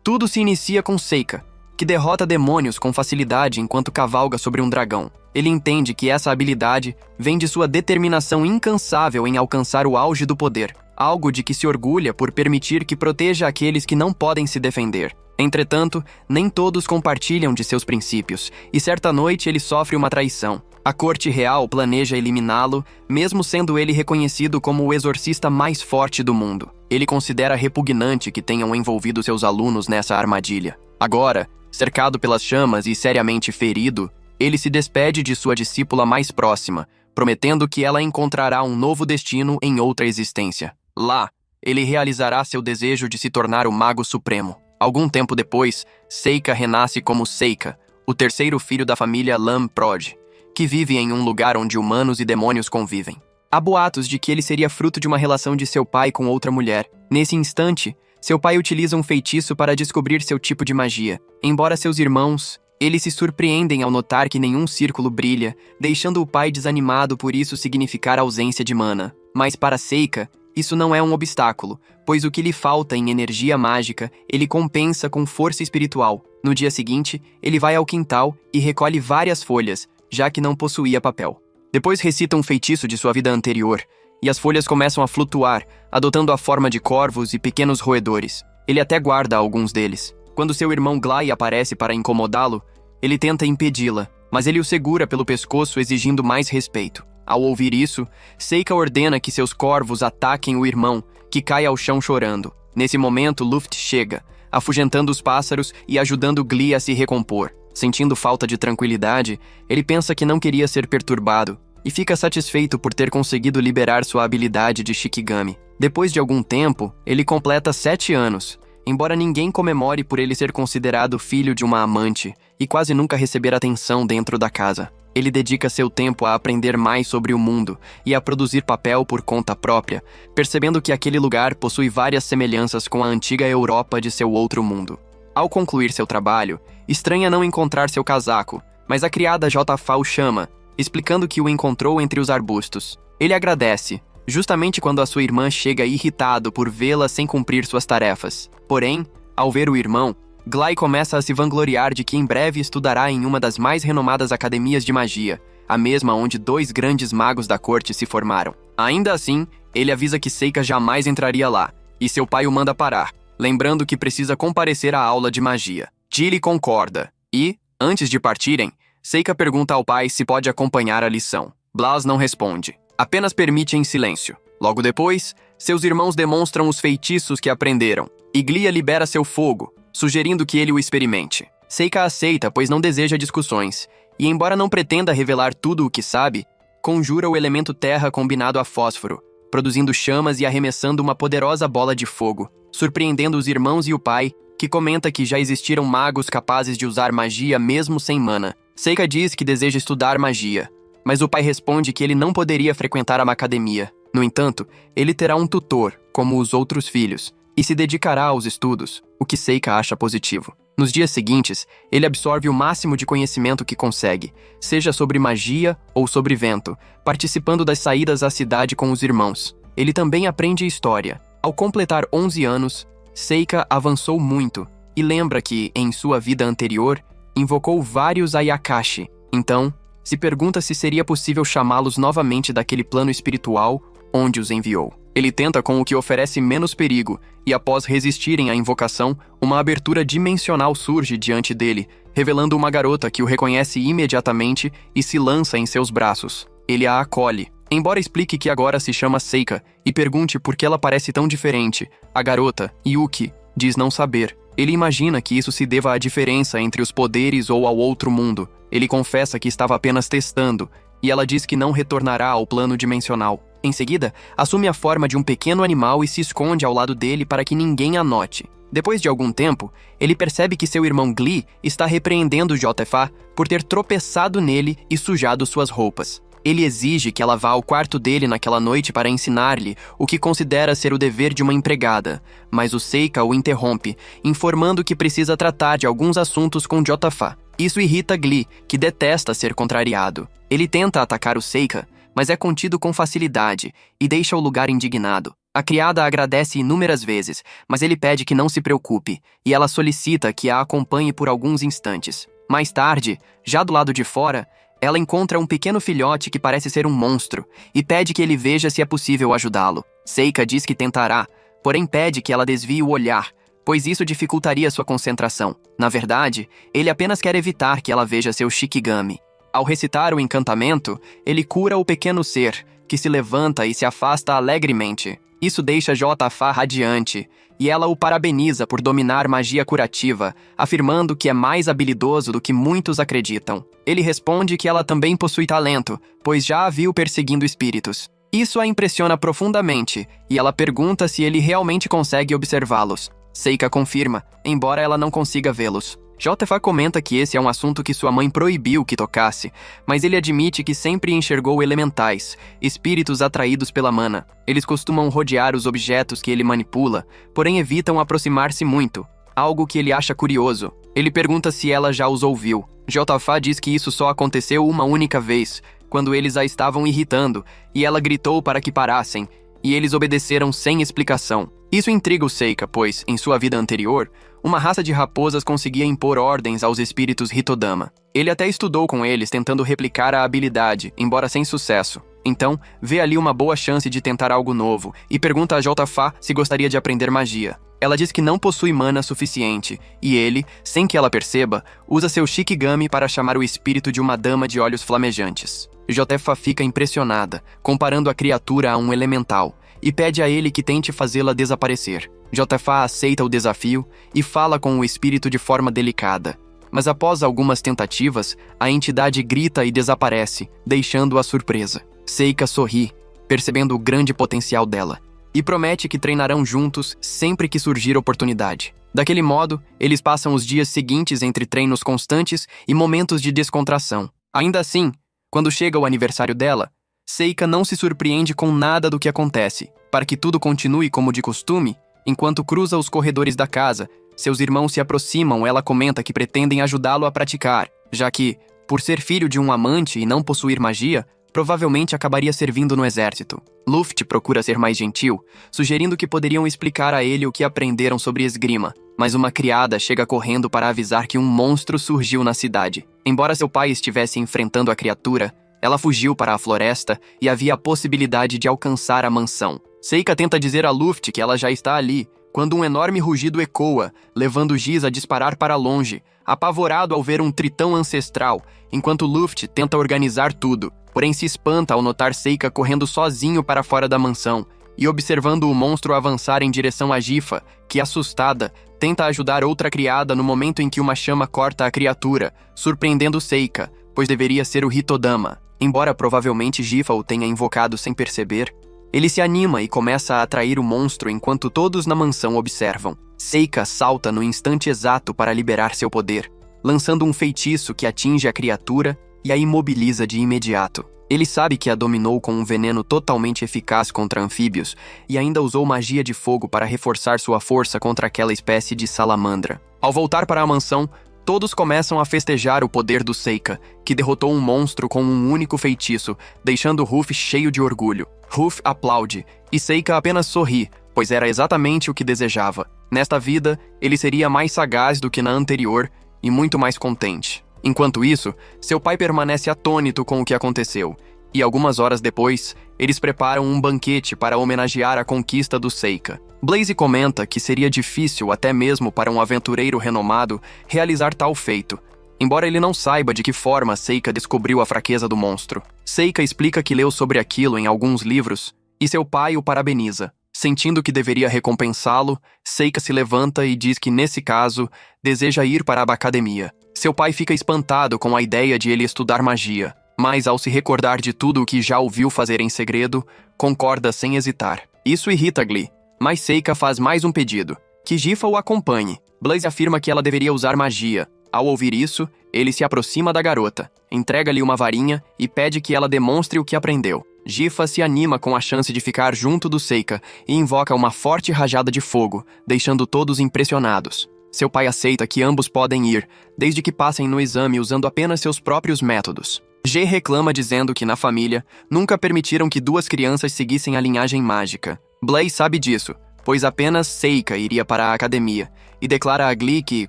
Tudo se inicia com Seika, que derrota demônios com facilidade enquanto cavalga sobre um dragão. Ele entende que essa habilidade vem de sua determinação incansável em alcançar o auge do poder, algo de que se orgulha por permitir que proteja aqueles que não podem se defender. Entretanto, nem todos compartilham de seus princípios, e certa noite ele sofre uma traição. A corte real planeja eliminá-lo, mesmo sendo ele reconhecido como o exorcista mais forte do mundo. Ele considera repugnante que tenham envolvido seus alunos nessa armadilha. Agora, cercado pelas chamas e seriamente ferido, ele se despede de sua discípula mais próxima, prometendo que ela encontrará um novo destino em outra existência. Lá, ele realizará seu desejo de se tornar o Mago Supremo. Algum tempo depois, Seika renasce como Seika, o terceiro filho da família Lamprod, que vive em um lugar onde humanos e demônios convivem. Há boatos de que ele seria fruto de uma relação de seu pai com outra mulher. Nesse instante, seu pai utiliza um feitiço para descobrir seu tipo de magia. Embora seus irmãos, eles se surpreendem ao notar que nenhum círculo brilha, deixando o pai desanimado por isso significar ausência de mana. Mas para Seika, isso não é um obstáculo, pois o que lhe falta em energia mágica, ele compensa com força espiritual. No dia seguinte, ele vai ao quintal e recolhe várias folhas, já que não possuía papel. Depois recita um feitiço de sua vida anterior, e as folhas começam a flutuar, adotando a forma de corvos e pequenos roedores. Ele até guarda alguns deles. Quando seu irmão Glai aparece para incomodá-lo, ele tenta impedi-la, mas ele o segura pelo pescoço exigindo mais respeito. Ao ouvir isso, Seika ordena que seus corvos ataquem o irmão, que cai ao chão chorando. Nesse momento, Luft chega, afugentando os pássaros e ajudando Glee a se recompor. Sentindo falta de tranquilidade, ele pensa que não queria ser perturbado, e fica satisfeito por ter conseguido liberar sua habilidade de Shikigami. Depois de algum tempo, ele completa 7 anos, embora ninguém comemore por ele ser considerado filho de uma amante e quase nunca receber atenção dentro da casa. Ele dedica seu tempo a aprender mais sobre o mundo e a produzir papel por conta própria, percebendo que aquele lugar possui várias semelhanças com a antiga Europa de seu outro mundo. Ao concluir seu trabalho, estranha não encontrar seu casaco, mas a criada Jfa o chama, explicando que o encontrou entre os arbustos. Ele agradece, justamente quando a sua irmã chega irritado por vê-la sem cumprir suas tarefas. Porém, ao ver o irmão, Glai começa a se vangloriar de que em breve estudará em uma das mais renomadas academias de magia, a mesma onde 2 grandes magos da corte se formaram. Ainda assim, ele avisa que Seika jamais entraria lá, e seu pai o manda parar, lembrando que precisa comparecer à aula de magia. Tilly concorda, e, antes de partirem, Seika pergunta ao pai se pode acompanhar a lição. Blas não responde, apenas permite em silêncio. Logo depois, seus irmãos demonstram os feitiços que aprenderam, e Glia libera seu fogo, sugerindo que ele o experimente. Seika aceita, pois não deseja discussões, e embora não pretenda revelar tudo o que sabe, conjura o elemento terra combinado a fósforo, produzindo chamas e arremessando uma poderosa bola de fogo, surpreendendo os irmãos e o pai, que comenta que já existiram magos capazes de usar magia mesmo sem mana. Seika diz que deseja estudar magia, mas o pai responde que ele não poderia frequentar uma academia. No entanto, ele terá um tutor, como os outros filhos, e se dedicará aos estudos, o que Seika acha positivo. Nos dias seguintes, ele absorve o máximo de conhecimento que consegue, seja sobre magia ou sobre vento, participando das saídas à cidade com os irmãos. Ele também aprende história. Ao completar 11 anos, Seika avançou muito e lembra que, em sua vida anterior, invocou vários Ayakashi. Então, se pergunta se seria possível chamá-los novamente daquele plano espiritual onde os enviou. Ele tenta com o que oferece menos perigo, e após resistirem à invocação, uma abertura dimensional surge diante dele, revelando uma garota que o reconhece imediatamente e se lança em seus braços. Ele a acolhe. Embora explique que agora se chama Seika e pergunte por que ela parece tão diferente, a garota, Yuki, diz não saber. Ele imagina que isso se deva à diferença entre os poderes ou ao outro mundo. Ele confessa que estava apenas testando, e ela diz que não retornará ao plano dimensional. Em seguida, assume a forma de um pequeno animal e se esconde ao lado dele para que ninguém a note. Depois de algum tempo, ele percebe que seu irmão Glee está repreendendo Jfa por ter tropeçado nele e sujado suas roupas. Ele exige que ela vá ao quarto dele naquela noite para ensinar-lhe o que considera ser o dever de uma empregada, mas o Seika o interrompe, informando que precisa tratar de alguns assuntos com Jfa. Isso irrita Glee, que detesta ser contrariado. Ele tenta atacar o Seika, mas é contido com facilidade e deixa o lugar indignado. A criada agradece inúmeras vezes, mas ele pede que não se preocupe, e ela solicita que a acompanhe por alguns instantes. Mais tarde, já do lado de fora, ela encontra um pequeno filhote que parece ser um monstro, e pede que ele veja se é possível ajudá-lo. Seika diz que tentará, porém pede que ela desvie o olhar, pois isso dificultaria sua concentração. Na verdade, ele apenas quer evitar que ela veja seu Shikigami. Ao recitar o encantamento, ele cura o pequeno ser, que se levanta e se afasta alegremente. Isso deixa Jotafá radiante, e ela o parabeniza por dominar magia curativa, afirmando que é mais habilidoso do que muitos acreditam. Ele responde que ela também possui talento, pois já a viu perseguindo espíritos. Isso a impressiona profundamente, e ela pergunta se ele realmente consegue observá-los. Seika confirma, embora ela não consiga vê-los. Jotafá comenta que esse é um assunto que sua mãe proibiu que tocasse, mas ele admite que sempre enxergou elementais, espíritos atraídos pela mana. Eles costumam rodear os objetos que ele manipula, porém evitam aproximar-se muito, algo que ele acha curioso. Ele pergunta se ela já os ouviu. Jotafá diz que isso só aconteceu uma única vez, quando eles a estavam irritando, e ela gritou para que parassem, e eles obedeceram sem explicação. Isso intriga o Seika, pois, em sua vida anterior, uma raça de raposas conseguia impor ordens aos espíritos Hitodama. Ele até estudou com eles, tentando replicar a habilidade, embora sem sucesso. Então, vê ali uma boa chance de tentar algo novo, e pergunta a Jotafá se gostaria de aprender magia. Ela diz que não possui mana suficiente, e ele, sem que ela perceba, usa seu Shikigami para chamar o espírito de uma dama de olhos flamejantes. Jotafá fica impressionada, comparando a criatura a um elemental, e pede a ele que tente fazê-la desaparecer. Jotafá aceita o desafio e fala com o espírito de forma delicada. Mas após algumas tentativas, a entidade grita e desaparece, deixando-a surpresa. Seika sorri, percebendo o grande potencial dela, e promete que treinarão juntos sempre que surgir oportunidade. Daquele modo, eles passam os dias seguintes entre treinos constantes e momentos de descontração. Ainda assim, quando chega o aniversário dela, Seika não se surpreende com nada do que acontece. Para que tudo continue como de costume, enquanto cruza os corredores da casa, seus irmãos se aproximam. Ela comenta que pretendem ajudá-lo a praticar, já que, por ser filho de um amante e não possuir magia, provavelmente acabaria servindo no exército. Luffy procura ser mais gentil, sugerindo que poderiam explicar a ele o que aprenderam sobre esgrima, mas uma criada chega correndo para avisar que um monstro surgiu na cidade. Embora seu pai estivesse enfrentando a criatura, ela fugiu para a floresta e havia a possibilidade de alcançar a mansão. Seika tenta dizer a Luffy que ela já está ali, quando um enorme rugido ecoa, levando Giz a disparar para longe, apavorado ao ver um tritão ancestral, enquanto Luffy tenta organizar tudo, porém se espanta ao notar Seika correndo sozinho para fora da mansão e observando o monstro avançar em direção a Gifa, que, assustada, tenta ajudar outra criada no momento em que uma chama corta a criatura, surpreendendo Seika, pois deveria ser o Hitodama. Embora provavelmente Gifa o tenha invocado sem perceber, ele se anima e começa a atrair o monstro enquanto todos na mansão observam. Seika salta no instante exato para liberar seu poder, lançando um feitiço que atinge a criatura e a imobiliza de imediato. Ele sabe que a dominou com um veneno totalmente eficaz contra anfíbios e ainda usou magia de fogo para reforçar sua força contra aquela espécie de salamandra. Ao voltar para a mansão, todos começam a festejar o poder do Seika, que derrotou um monstro com um único feitiço, deixando Ruffy cheio de orgulho. Ruffy aplaude, e Seika apenas sorri, pois era exatamente o que desejava. Nesta vida, ele seria mais sagaz do que na anterior e muito mais contente. Enquanto isso, seu pai permanece atônito com o que aconteceu, e algumas horas depois, eles preparam um banquete para homenagear a conquista do Seika. Blaze comenta que seria difícil até mesmo para um aventureiro renomado realizar tal feito, embora ele não saiba de que forma Seika descobriu a fraqueza do monstro. Seika explica que leu sobre aquilo em alguns livros, e seu pai o parabeniza. Sentindo que deveria recompensá-lo, Seika se levanta e diz que, nesse caso, deseja ir para a academia. Seu pai fica espantado com a ideia de ele estudar magia, mas ao se recordar de tudo o que já ouviu fazer em segredo, concorda sem hesitar. Isso irrita Glee, mas Seika faz mais um pedido, que Gifa o acompanhe. Blaze afirma que ela deveria usar magia. Ao ouvir isso, ele se aproxima da garota, entrega-lhe uma varinha e pede que ela demonstre o que aprendeu. Gifa se anima com a chance de ficar junto do Seika e invoca uma forte rajada de fogo, deixando todos impressionados. Seu pai aceita que ambos podem ir, desde que passem no exame usando apenas seus próprios métodos. G reclama dizendo que na família nunca permitiram que duas crianças seguissem a linhagem mágica. Blaze sabe disso, pois apenas Seika iria para a academia, e declara a Glee que,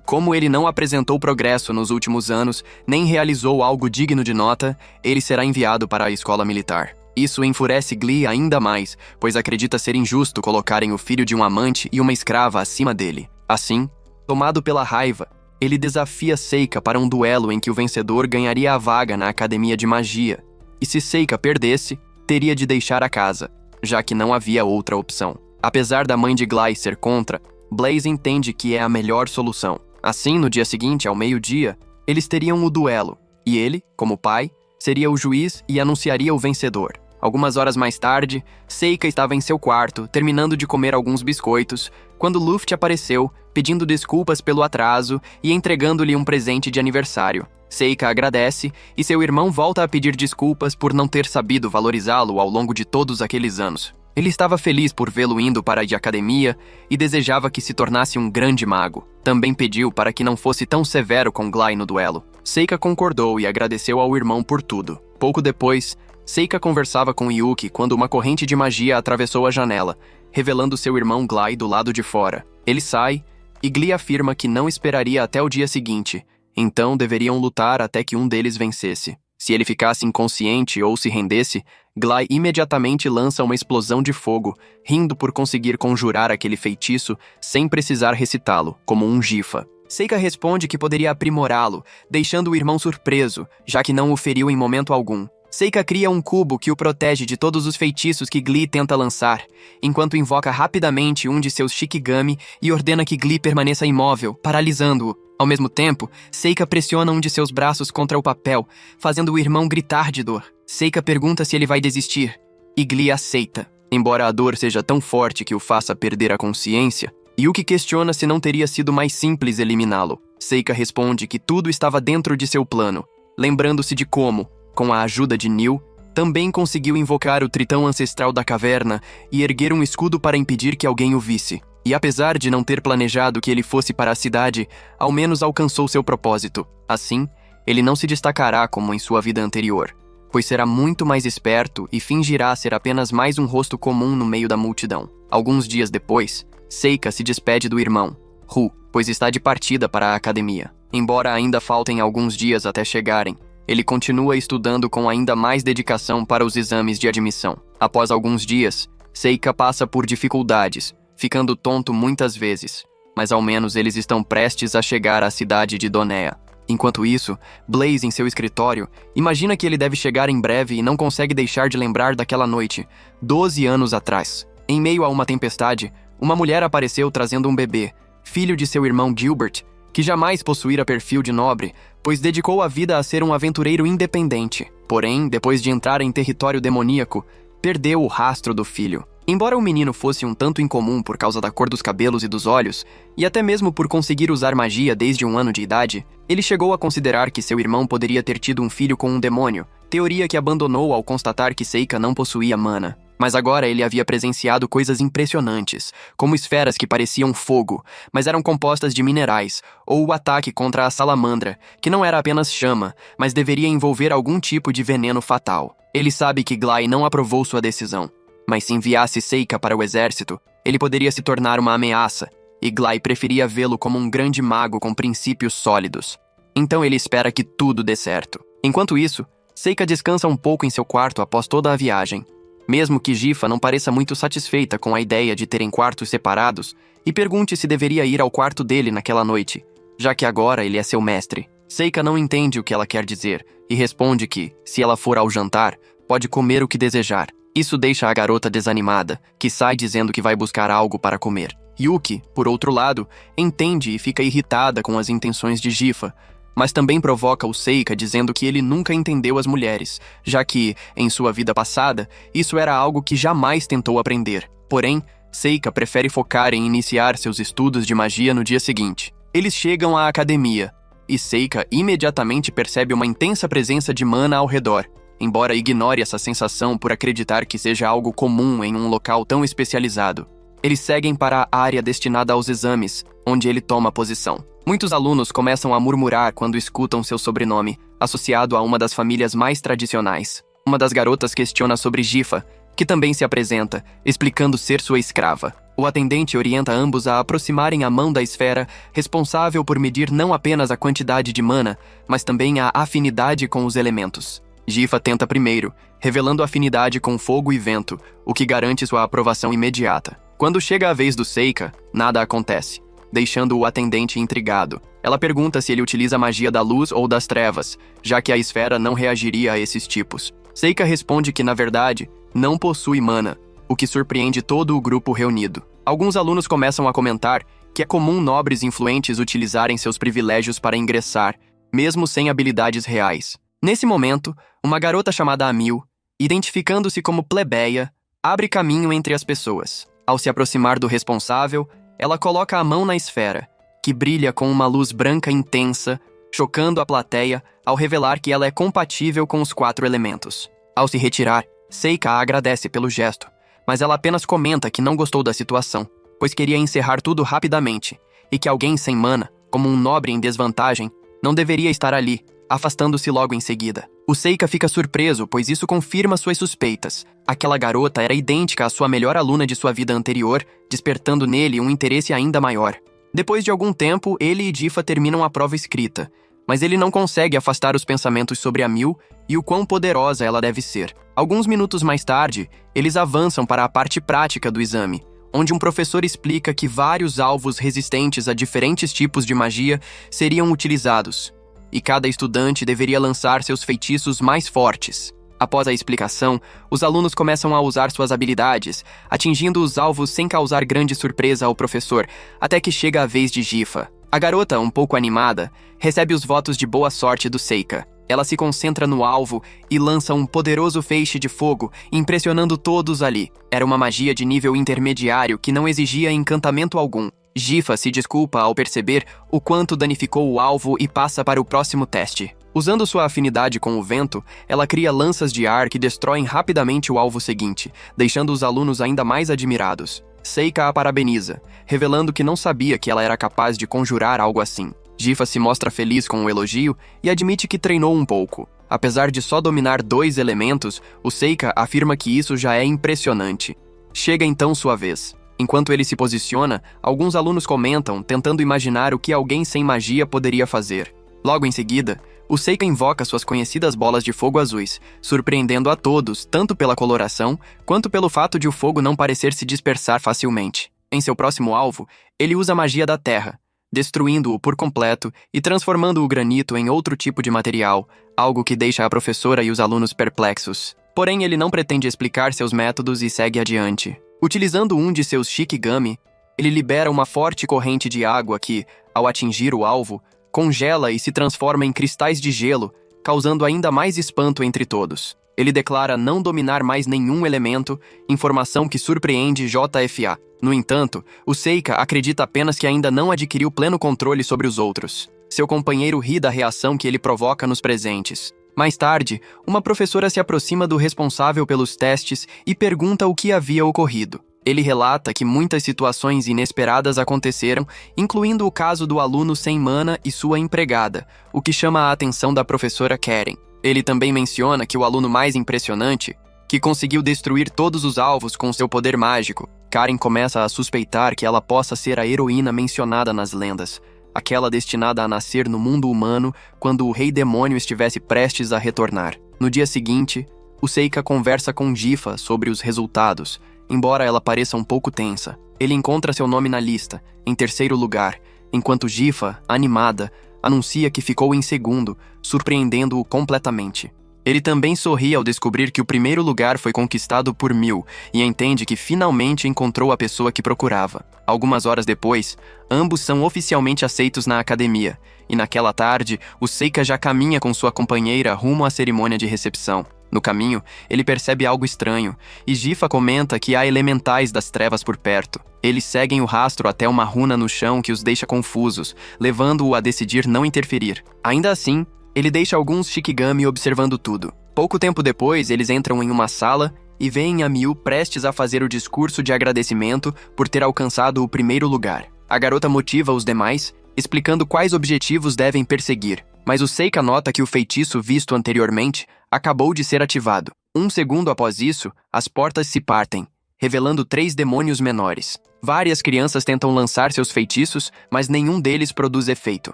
como ele não apresentou progresso nos últimos anos, nem realizou algo digno de nota, ele será enviado para a escola militar. Isso enfurece Glee ainda mais, pois acredita ser injusto colocarem o filho de um amante e uma escrava acima dele. Assim, tomado pela raiva, ele desafia Seika para um duelo em que o vencedor ganharia a vaga na academia de magia, e se Seika perdesse, teria de deixar a casa, já que não havia outra opção. Apesar da mãe de Gly ser contra, Blaze entende que é a melhor solução. Assim, no dia seguinte, ao meio-dia, eles teriam o duelo, e ele, como pai, seria o juiz e anunciaria o vencedor. Algumas horas mais tarde, Seika estava em seu quarto, terminando de comer alguns biscoitos, quando Luft apareceu, pedindo desculpas pelo atraso e entregando-lhe um presente de aniversário. Seika agradece e seu irmão volta a pedir desculpas por não ter sabido valorizá-lo ao longo de todos aqueles anos. Ele estava feliz por vê-lo indo para a academia e desejava que se tornasse um grande mago. Também pediu para que não fosse tão severo com Gly no duelo. Seika concordou e agradeceu ao irmão por tudo. Pouco depois, Seika conversava com Yuki quando uma corrente de magia atravessou a janela, revelando seu irmão Gly do lado de fora. Ele sai e Gly afirma que não esperaria até o dia seguinte, então deveriam lutar até que um deles vencesse. Se ele ficasse inconsciente ou se rendesse, Gly imediatamente lança uma explosão de fogo, rindo por conseguir conjurar aquele feitiço sem precisar recitá-lo, como um Gifa. Seika responde que poderia aprimorá-lo, deixando o irmão surpreso, já que não o feriu em momento algum. Seika cria um cubo que o protege de todos os feitiços que Gly tenta lançar, enquanto invoca rapidamente um de seus Shikigami e ordena que Gly permaneça imóvel, paralisando-o. Ao mesmo tempo, Seika pressiona um de seus braços contra o papel, fazendo o irmão gritar de dor. Seika pergunta se ele vai desistir, e Gly aceita. Embora a dor seja tão forte que o faça perder a consciência, Yuki questiona se não teria sido mais simples eliminá-lo. Seika responde que tudo estava dentro de seu plano, lembrando-se de como, com a ajuda de Neil, também conseguiu invocar o tritão ancestral da caverna e erguer um escudo para impedir que alguém o visse. E apesar de não ter planejado que ele fosse para a cidade, ao menos alcançou seu propósito. Assim, ele não se destacará como em sua vida anterior, pois será muito mais esperto e fingirá ser apenas mais um rosto comum no meio da multidão. Alguns dias depois, Seika se despede do irmão, Ru, pois está de partida para a academia. Embora ainda faltem alguns dias até chegarem, ele continua estudando com ainda mais dedicação para os exames de admissão. Após alguns dias, Seika passa por dificuldades, ficando tonto muitas vezes, mas ao menos eles estão prestes a chegar à cidade de Donea. Enquanto isso, Blaze, em seu escritório, imagina que ele deve chegar em breve e não consegue deixar de lembrar daquela noite, 12 anos atrás. Em meio a uma tempestade, uma mulher apareceu trazendo um bebê, filho de seu irmão Gilbert, que jamais possuíra perfil de nobre, pois dedicou a vida a ser um aventureiro independente. Porém, depois de entrar em território demoníaco, perdeu o rastro do filho. Embora o menino fosse um tanto incomum por causa da cor dos cabelos e dos olhos, e até mesmo por conseguir usar magia desde 1 ano de idade, ele chegou a considerar que seu irmão poderia ter tido um filho com um demônio, teoria que abandonou ao constatar que Seika não possuía mana. Mas agora ele havia presenciado coisas impressionantes, como esferas que pareciam fogo, mas eram compostas de minerais, ou o ataque contra a salamandra, que não era apenas chama, mas deveria envolver algum tipo de veneno fatal. Ele sabe que Gly não aprovou sua decisão, mas se enviasse Seika para o exército, ele poderia se tornar uma ameaça, e Gly preferia vê-lo como um grande mago com princípios sólidos. Então ele espera que tudo dê certo. Enquanto isso, Seika descansa um pouco em seu quarto após toda a viagem. Mesmo que Gifa não pareça muito satisfeita com a ideia de terem quartos separados, e pergunte se deveria ir ao quarto dele naquela noite, já que agora ele é seu mestre. Seika não entende o que ela quer dizer, e responde que, se ela for ao jantar, pode comer o que desejar. Isso deixa a garota desanimada, que sai dizendo que vai buscar algo para comer. Yuki, por outro lado, entende e fica irritada com as intenções de Gifa, mas também provoca o Seika dizendo que ele nunca entendeu as mulheres, já que, em sua vida passada, isso era algo que jamais tentou aprender. Porém, Seika prefere focar em iniciar seus estudos de magia no dia seguinte. Eles chegam à academia, e Seika imediatamente percebe uma intensa presença de mana ao redor, embora ignore essa sensação por acreditar que seja algo comum em um local tão especializado. Eles seguem para a área destinada aos exames, onde ele toma posição. Muitos alunos começam a murmurar quando escutam seu sobrenome, associado a uma das famílias mais tradicionais. Uma das garotas questiona sobre Gifa, que também se apresenta, explicando ser sua escrava. O atendente orienta ambos a aproximarem a mão da esfera, responsável por medir não apenas a quantidade de mana, mas também a afinidade com os elementos. Gifa tenta primeiro, revelando afinidade com fogo e vento, o que garante sua aprovação imediata. Quando chega a vez do Seika, nada acontece, deixando o atendente intrigado. Ela pergunta se ele utiliza a magia da luz ou das trevas, já que a esfera não reagiria a esses tipos. Seika responde que, na verdade, não possui mana, o que surpreende todo o grupo reunido. Alguns alunos começam a comentar que é comum nobres influentes utilizarem seus privilégios para ingressar, mesmo sem habilidades reais. Nesse momento, uma garota chamada Amil, identificando-se como plebeia, abre caminho entre as pessoas. Ao se aproximar do responsável, ela coloca a mão na esfera, que brilha com uma luz branca intensa, chocando a plateia ao revelar que ela é compatível com os 4 elementos. Ao se retirar, Seika a agradece pelo gesto, mas ela apenas comenta que não gostou da situação, pois queria encerrar tudo rapidamente, e que alguém sem mana, como um nobre em desvantagem, não deveria estar ali, afastando-se logo em seguida. O Seika fica surpreso, pois isso confirma suas suspeitas. Aquela garota era idêntica à sua melhor aluna de sua vida anterior, despertando nele um interesse ainda maior. Depois de algum tempo, ele e Gifa terminam a prova escrita, mas ele não consegue afastar os pensamentos sobre a Mil e o quão poderosa ela deve ser. Alguns minutos mais tarde, eles avançam para a parte prática do exame, onde um professor explica que vários alvos resistentes a diferentes tipos de magia seriam utilizados, e cada estudante deveria lançar seus feitiços mais fortes. Após a explicação, os alunos começam a usar suas habilidades, atingindo os alvos sem causar grande surpresa ao professor, até que chega a vez de Gifa. A garota, um pouco animada, recebe os votos de boa sorte do Seika. Ela se concentra no alvo e lança um poderoso feixe de fogo, impressionando todos ali. Era uma magia de nível intermediário que não exigia encantamento algum. Gifa se desculpa ao perceber o quanto danificou o alvo e passa para o próximo teste. Usando sua afinidade com o vento, ela cria lanças de ar que destroem rapidamente o alvo seguinte, deixando os alunos ainda mais admirados. Seika a parabeniza, revelando que não sabia que ela era capaz de conjurar algo assim. Gifa se mostra feliz com o elogio e admite que treinou um pouco. Apesar de só dominar 2 elementos, o Seika afirma que isso já é impressionante. Chega então sua vez. Enquanto ele se posiciona, alguns alunos comentam, tentando imaginar o que alguém sem magia poderia fazer. Logo em seguida, o Seika invoca suas conhecidas bolas de fogo azuis, surpreendendo a todos, tanto pela coloração, quanto pelo fato de o fogo não parecer se dispersar facilmente. Em seu próximo alvo, ele usa a magia da terra, destruindo-o por completo e transformando o granito em outro tipo de material, algo que deixa a professora e os alunos perplexos. Porém, ele não pretende explicar seus métodos e segue adiante. Utilizando um de seus Shikigami, ele libera uma forte corrente de água que, ao atingir o alvo, congela e se transforma em cristais de gelo, causando ainda mais espanto entre todos. Ele declara não dominar mais nenhum elemento, informação que surpreende JFA. No entanto, o Seika acredita apenas que ainda não adquiriu pleno controle sobre os outros. Seu companheiro ri da reação que ele provoca nos presentes. Mais tarde, uma professora se aproxima do responsável pelos testes e pergunta o que havia ocorrido. Ele relata que muitas situações inesperadas aconteceram, incluindo o caso do aluno sem mana e sua empregada, o que chama a atenção da professora Karen. Ele também menciona que o aluno mais impressionante, que conseguiu destruir todos os alvos com seu poder mágico. Karen começa a suspeitar que ela possa ser a heroína mencionada nas lendas, aquela destinada a nascer no mundo humano quando o Rei Demônio estivesse prestes a retornar. No dia seguinte, o Seika conversa com Gifa sobre os resultados, embora ela pareça um pouco tensa. Ele encontra seu nome na lista, em 3º lugar, enquanto Gifa, animada, anuncia que ficou em 2º, surpreendendo-o completamente. Ele também sorri ao descobrir que o 1º lugar foi conquistado por Mil e entende que finalmente encontrou a pessoa que procurava. Algumas horas depois, ambos são oficialmente aceitos na academia, e naquela tarde, o Seika já caminha com sua companheira rumo à cerimônia de recepção. No caminho, ele percebe algo estranho, e Gifa comenta que há elementais das trevas por perto. Eles seguem o rastro até uma runa no chão que os deixa confusos, levando-o a decidir não interferir. Ainda assim, ele deixa alguns Shikigami observando tudo. Pouco tempo depois, eles entram em uma sala e veem a Miu prestes a fazer o discurso de agradecimento por ter alcançado o 1º lugar. A garota motiva os demais, explicando quais objetivos devem perseguir, mas o Seika nota que o feitiço visto anteriormente acabou de ser ativado. Um segundo após isso, as portas se partem, revelando 3 demônios menores. Várias crianças tentam lançar seus feitiços, mas nenhum deles produz efeito.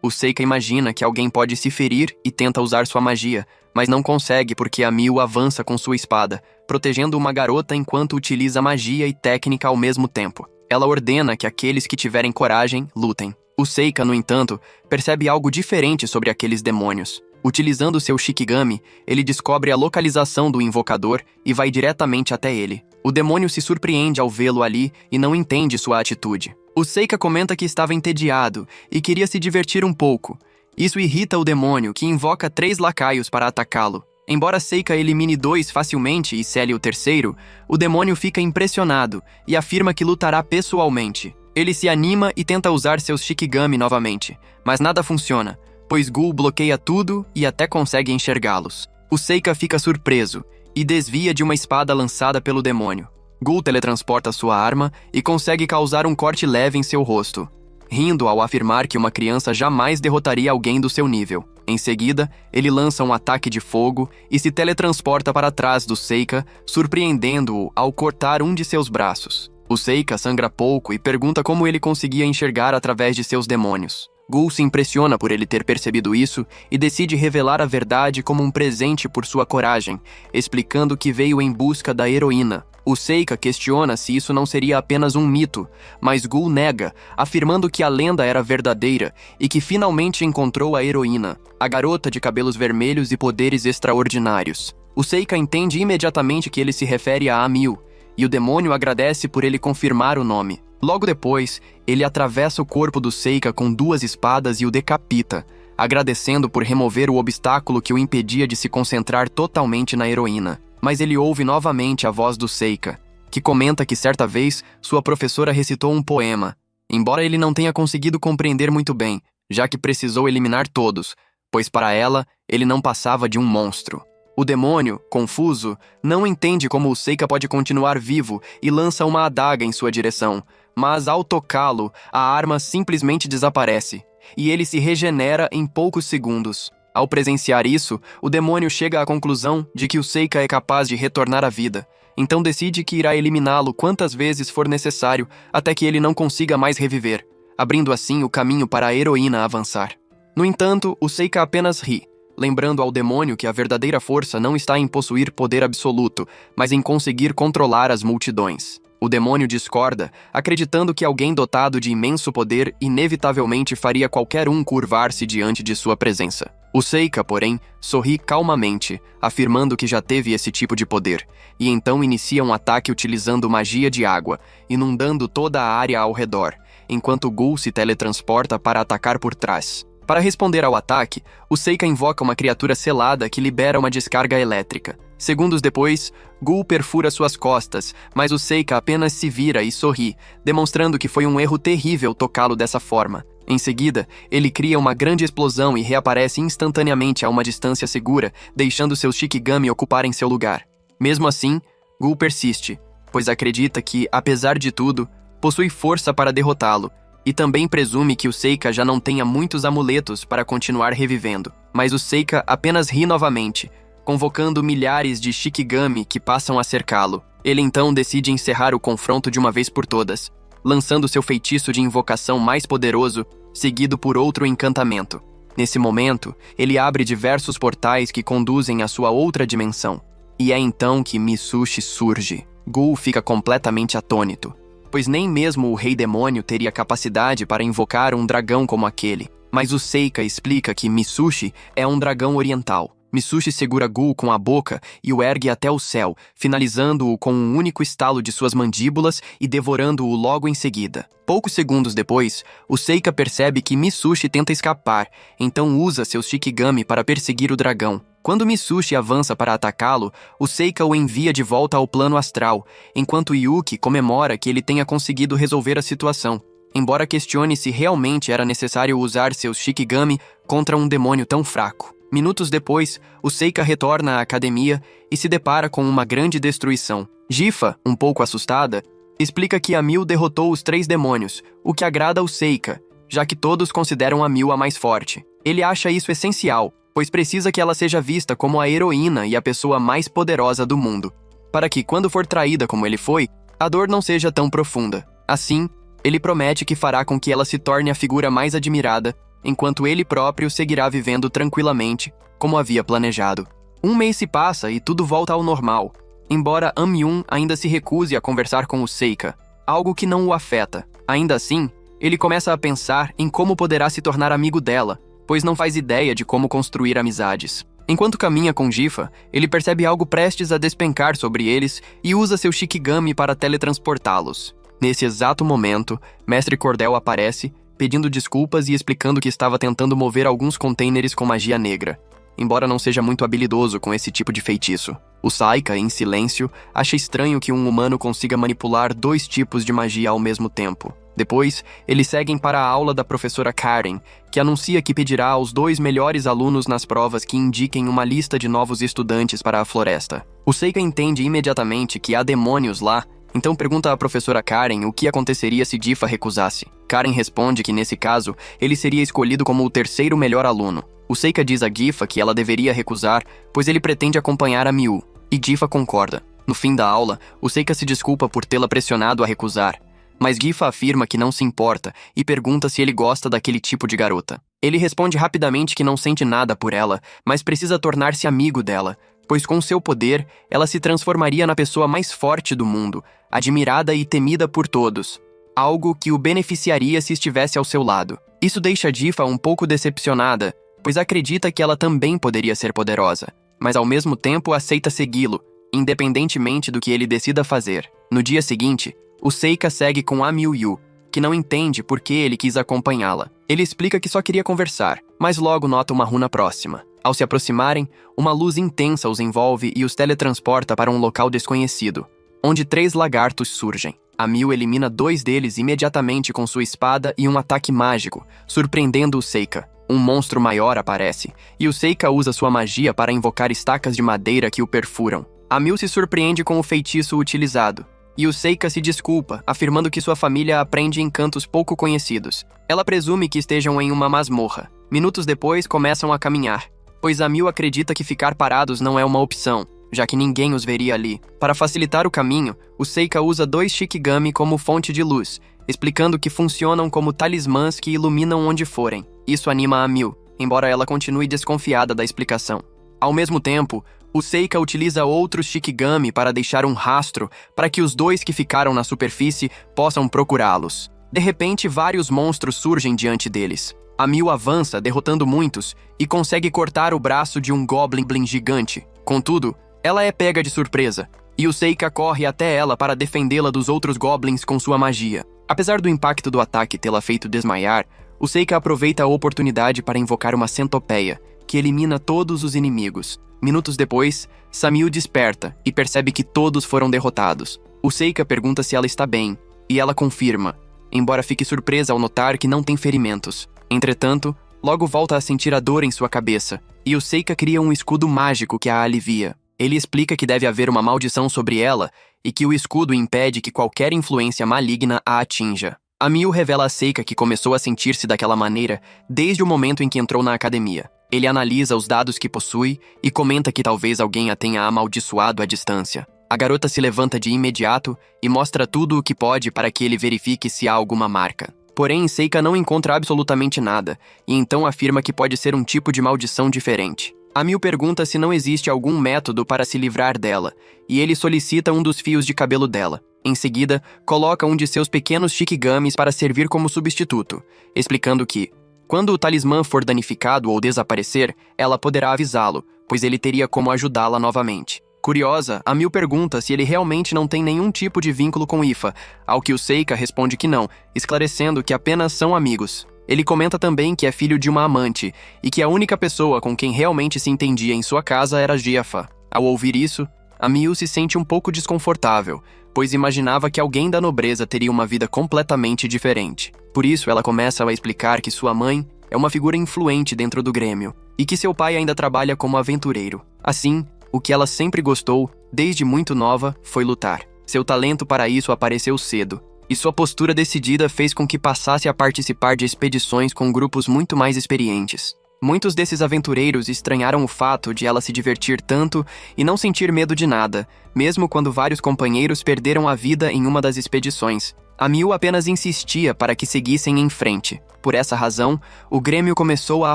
O Seika imagina que alguém pode se ferir e tenta usar sua magia, mas não consegue porque a Miu avança com sua espada, protegendo uma garota enquanto utiliza magia e técnica ao mesmo tempo. Ela ordena que aqueles que tiverem coragem lutem. O Seika, no entanto, percebe algo diferente sobre aqueles demônios. Utilizando seu Shikigami, ele descobre a localização do invocador e vai diretamente até ele. O demônio se surpreende ao vê-lo ali e não entende sua atitude. O Seika comenta que estava entediado e queria se divertir um pouco. Isso irrita o demônio, que invoca 3 lacaios para atacá-lo. Embora Seika elimine 2 facilmente e cele o terceiro, o demônio fica impressionado e afirma que lutará pessoalmente. Ele se anima e tenta usar seus Shikigami novamente, mas nada funciona, pois Gul bloqueia tudo e até consegue enxergá-los. O Seika fica surpreso e desvia de uma espada lançada pelo demônio. Gul teletransporta sua arma e consegue causar um corte leve em seu rosto, rindo ao afirmar que uma criança jamais derrotaria alguém do seu nível. Em seguida, ele lança um ataque de fogo e se teletransporta para trás do Seika, surpreendendo-o ao cortar um de seus braços. O Seika sangra pouco e pergunta como ele conseguia enxergar através de seus demônios. Gul se impressiona por ele ter percebido isso e decide revelar a verdade como um presente por sua coragem, explicando que veio em busca da heroína. O Seika questiona se isso não seria apenas um mito, mas Gul nega, afirmando que a lenda era verdadeira e que finalmente encontrou a heroína, a garota de cabelos vermelhos e poderes extraordinários. O Seika entende imediatamente que ele se refere a Amiu, e o demônio agradece por ele confirmar o nome. Logo depois, ele atravessa o corpo do Seika com 2 espadas e o decapita, agradecendo por remover o obstáculo que o impedia de se concentrar totalmente na heroína. Mas ele ouve novamente a voz do Seika, que comenta que certa vez sua professora recitou um poema, embora ele não tenha conseguido compreender muito bem, já que precisou eliminar todos, pois para ela, ele não passava de um monstro. O demônio, confuso, não entende como o Seika pode continuar vivo e lança uma adaga em sua direção, mas ao tocá-lo, a arma simplesmente desaparece, e ele se regenera em poucos segundos. Ao presenciar isso, o demônio chega à conclusão de que o Seika é capaz de retornar à vida, então decide que irá eliminá-lo quantas vezes for necessário até que ele não consiga mais reviver, abrindo assim o caminho para a heroína avançar. No entanto, o Seika apenas ri, lembrando ao demônio que a verdadeira força não está em possuir poder absoluto, mas em conseguir controlar as multidões. O demônio discorda, acreditando que alguém dotado de imenso poder inevitavelmente faria qualquer um curvar-se diante de sua presença. O Seika, porém, sorri calmamente, afirmando que já teve esse tipo de poder, e então inicia um ataque utilizando magia de água, inundando toda a área ao redor, enquanto Gul se teletransporta para atacar por trás. Para responder ao ataque, o Seika invoca uma criatura selada que libera uma descarga elétrica. Segundos depois, Gul perfura suas costas, mas o Seika apenas se vira e sorri, demonstrando que foi um erro terrível tocá-lo dessa forma. Em seguida, ele cria uma grande explosão e reaparece instantaneamente a uma distância segura, deixando seus Shikigami ocuparem seu lugar. Mesmo assim, Gul persiste, pois acredita que, apesar de tudo, possui força para derrotá-lo, e também presume que o Seika já não tenha muitos amuletos para continuar revivendo. Mas o Seika apenas ri novamente, convocando milhares de Shikigami que passam a cercá-lo. Ele então decide encerrar o confronto de uma vez por todas, lançando seu feitiço de invocação mais poderoso, seguido por outro encantamento. Nesse momento, ele abre diversos portais que conduzem à sua outra dimensão. E é então que Mitsushi surge. Gul fica completamente atônito, pois nem mesmo o Rei Demônio teria capacidade para invocar um dragão como aquele. Mas o Seika explica que Mitsushi é um dragão oriental. Mitsushi segura Gul com a boca e o ergue até o céu, finalizando-o com um único estalo de suas mandíbulas e devorando-o logo em seguida. Poucos segundos depois, o Seika percebe que Mitsushi tenta escapar, então usa seus Shikigami para perseguir o dragão. Quando Mitsushi avança para atacá-lo, o Seika o envia de volta ao plano astral, enquanto Yuki comemora que ele tenha conseguido resolver a situação, embora questione se realmente era necessário usar seus Shikigami contra um demônio tão fraco. Minutos depois, o Seika retorna à academia e se depara com uma grande destruição. Gifa, um pouco assustada, explica que a Miu derrotou os 3 demônios, o que agrada ao Seika, já que todos consideram a Miu a mais forte. Ele acha isso essencial, pois precisa que ela seja vista como a heroína e a pessoa mais poderosa do mundo, para que, quando for traída como ele foi, a dor não seja tão profunda. Assim, ele promete que fará com que ela se torne a figura mais admirada, enquanto ele próprio seguirá vivendo tranquilamente, como havia planejado. Um mês se passa e tudo volta ao normal, embora Amyun ainda se recuse a conversar com o Seika, algo que não o afeta. Ainda assim, ele começa a pensar em como poderá se tornar amigo dela, pois não faz ideia de como construir amizades. Enquanto caminha com Gifa, ele percebe algo prestes a despencar sobre eles e usa seu Shikigami para teletransportá-los. Nesse exato momento, Mestre Cordel aparece, pedindo desculpas e explicando que estava tentando mover alguns contêineres com magia negra, embora não seja muito habilidoso com esse tipo de feitiço. O Saika, em silêncio, acha estranho que um humano consiga manipular 2 tipos de magia ao mesmo tempo. Depois, eles seguem para a aula da professora Karen, que anuncia que pedirá aos 2 melhores alunos nas provas que indiquem uma lista de novos estudantes para a floresta. O Seika entende imediatamente que há demônios lá, então pergunta à professora Karen o que aconteceria se Gifa recusasse. Karen responde que, nesse caso, ele seria escolhido como o 3º melhor aluno. O Seika diz a Gifa que ela deveria recusar, pois ele pretende acompanhar a Miu, e Gifa concorda. No fim da aula, o Seika se desculpa por tê-la pressionado a recusar, mas Gifa afirma que não se importa e pergunta se ele gosta daquele tipo de garota. Ele responde rapidamente que não sente nada por ela, mas precisa tornar-se amigo dela, pois com seu poder, ela se transformaria na pessoa mais forte do mundo, admirada e temida por todos, algo que o beneficiaria se estivesse ao seu lado. Isso deixa Gifa um pouco decepcionada, pois acredita que ela também poderia ser poderosa, mas ao mesmo tempo aceita segui-lo, independentemente do que ele decida fazer. No dia seguinte, o Seika segue com a Miu, que não entende por que ele quis acompanhá-la. Ele explica que só queria conversar, mas logo nota uma runa próxima. Ao se aproximarem, uma luz intensa os envolve e os teletransporta para um local desconhecido, onde 3 lagartos surgem. A Miu elimina 2 deles imediatamente com sua espada e um ataque mágico, surpreendendo o Seika. Um monstro maior aparece, e o Seika usa sua magia para invocar estacas de madeira que o perfuram. A Miu se surpreende com o feitiço utilizado, e o Seika se desculpa, afirmando que sua família aprende encantos pouco conhecidos. Ela presume que estejam em uma masmorra. Minutos depois, começam a caminhar, pois a Miu acredita que ficar parados não é uma opção, já que ninguém os veria ali. Para facilitar o caminho, o Seika usa 2 Shikigami como fonte de luz, explicando que funcionam como talismãs que iluminam onde forem. Isso anima a Miu, embora ela continue desconfiada da explicação. Ao mesmo tempo, o Seika utiliza outros Shikigami para deixar um rastro para que os 2 que ficaram na superfície possam procurá-los. De repente, vários monstros surgem diante deles. A Miu avança, derrotando muitos, e consegue cortar o braço de um Goblin gigante. Contudo, ela é pega de surpresa, e o Seika corre até ela para defendê-la dos outros Goblins com sua magia. Apesar do impacto do ataque tê-la feito desmaiar, o Seika aproveita a oportunidade para invocar uma centopeia, que elimina todos os inimigos. Minutos depois, Samyu desperta e percebe que todos foram derrotados. O Seika pergunta se ela está bem, e ela confirma, embora fique surpresa ao notar que não tem ferimentos. Entretanto, logo volta a sentir a dor em sua cabeça, e o Seika cria um escudo mágico que a alivia. Ele explica que deve haver uma maldição sobre ela e que o escudo impede que qualquer influência maligna a atinja. A Miu revela a Seika que começou a sentir-se daquela maneira desde o momento em que entrou na academia. Ele analisa os dados que possui e comenta que talvez alguém a tenha amaldiçoado à distância. A garota se levanta de imediato e mostra tudo o que pode para que ele verifique se há alguma marca. Porém, Seika não encontra absolutamente nada, e então afirma que pode ser um tipo de maldição diferente. A Miu pergunta se não existe algum método para se livrar dela, e ele solicita um dos fios de cabelo dela. Em seguida, coloca um de seus pequenos Shikigamis para servir como substituto, explicando que, quando o talismã for danificado ou desaparecer, ela poderá avisá-lo, pois ele teria como ajudá-la novamente. Curiosa, a Miu pergunta se ele realmente não tem nenhum tipo de vínculo com Ifa, ao que o Seika responde que não, esclarecendo que apenas são amigos. Ele comenta também que é filho de uma amante, e que a única pessoa com quem realmente se entendia em sua casa era Gifa. Ao ouvir isso, a Miu se sente um pouco desconfortável, pois imaginava que alguém da nobreza teria uma vida completamente diferente. Por isso, ela começa a explicar que sua mãe é uma figura influente dentro do Grêmio, e que seu pai ainda trabalha como aventureiro. Assim, o que ela sempre gostou, desde muito nova, foi lutar. Seu talento para isso apareceu cedo, e sua postura decidida fez com que passasse a participar de expedições com grupos muito mais experientes. Muitos desses aventureiros estranharam o fato de ela se divertir tanto e não sentir medo de nada, mesmo quando vários companheiros perderam a vida em uma das expedições. A Miu apenas insistia para que seguissem em frente. Por essa razão, o Grêmio começou a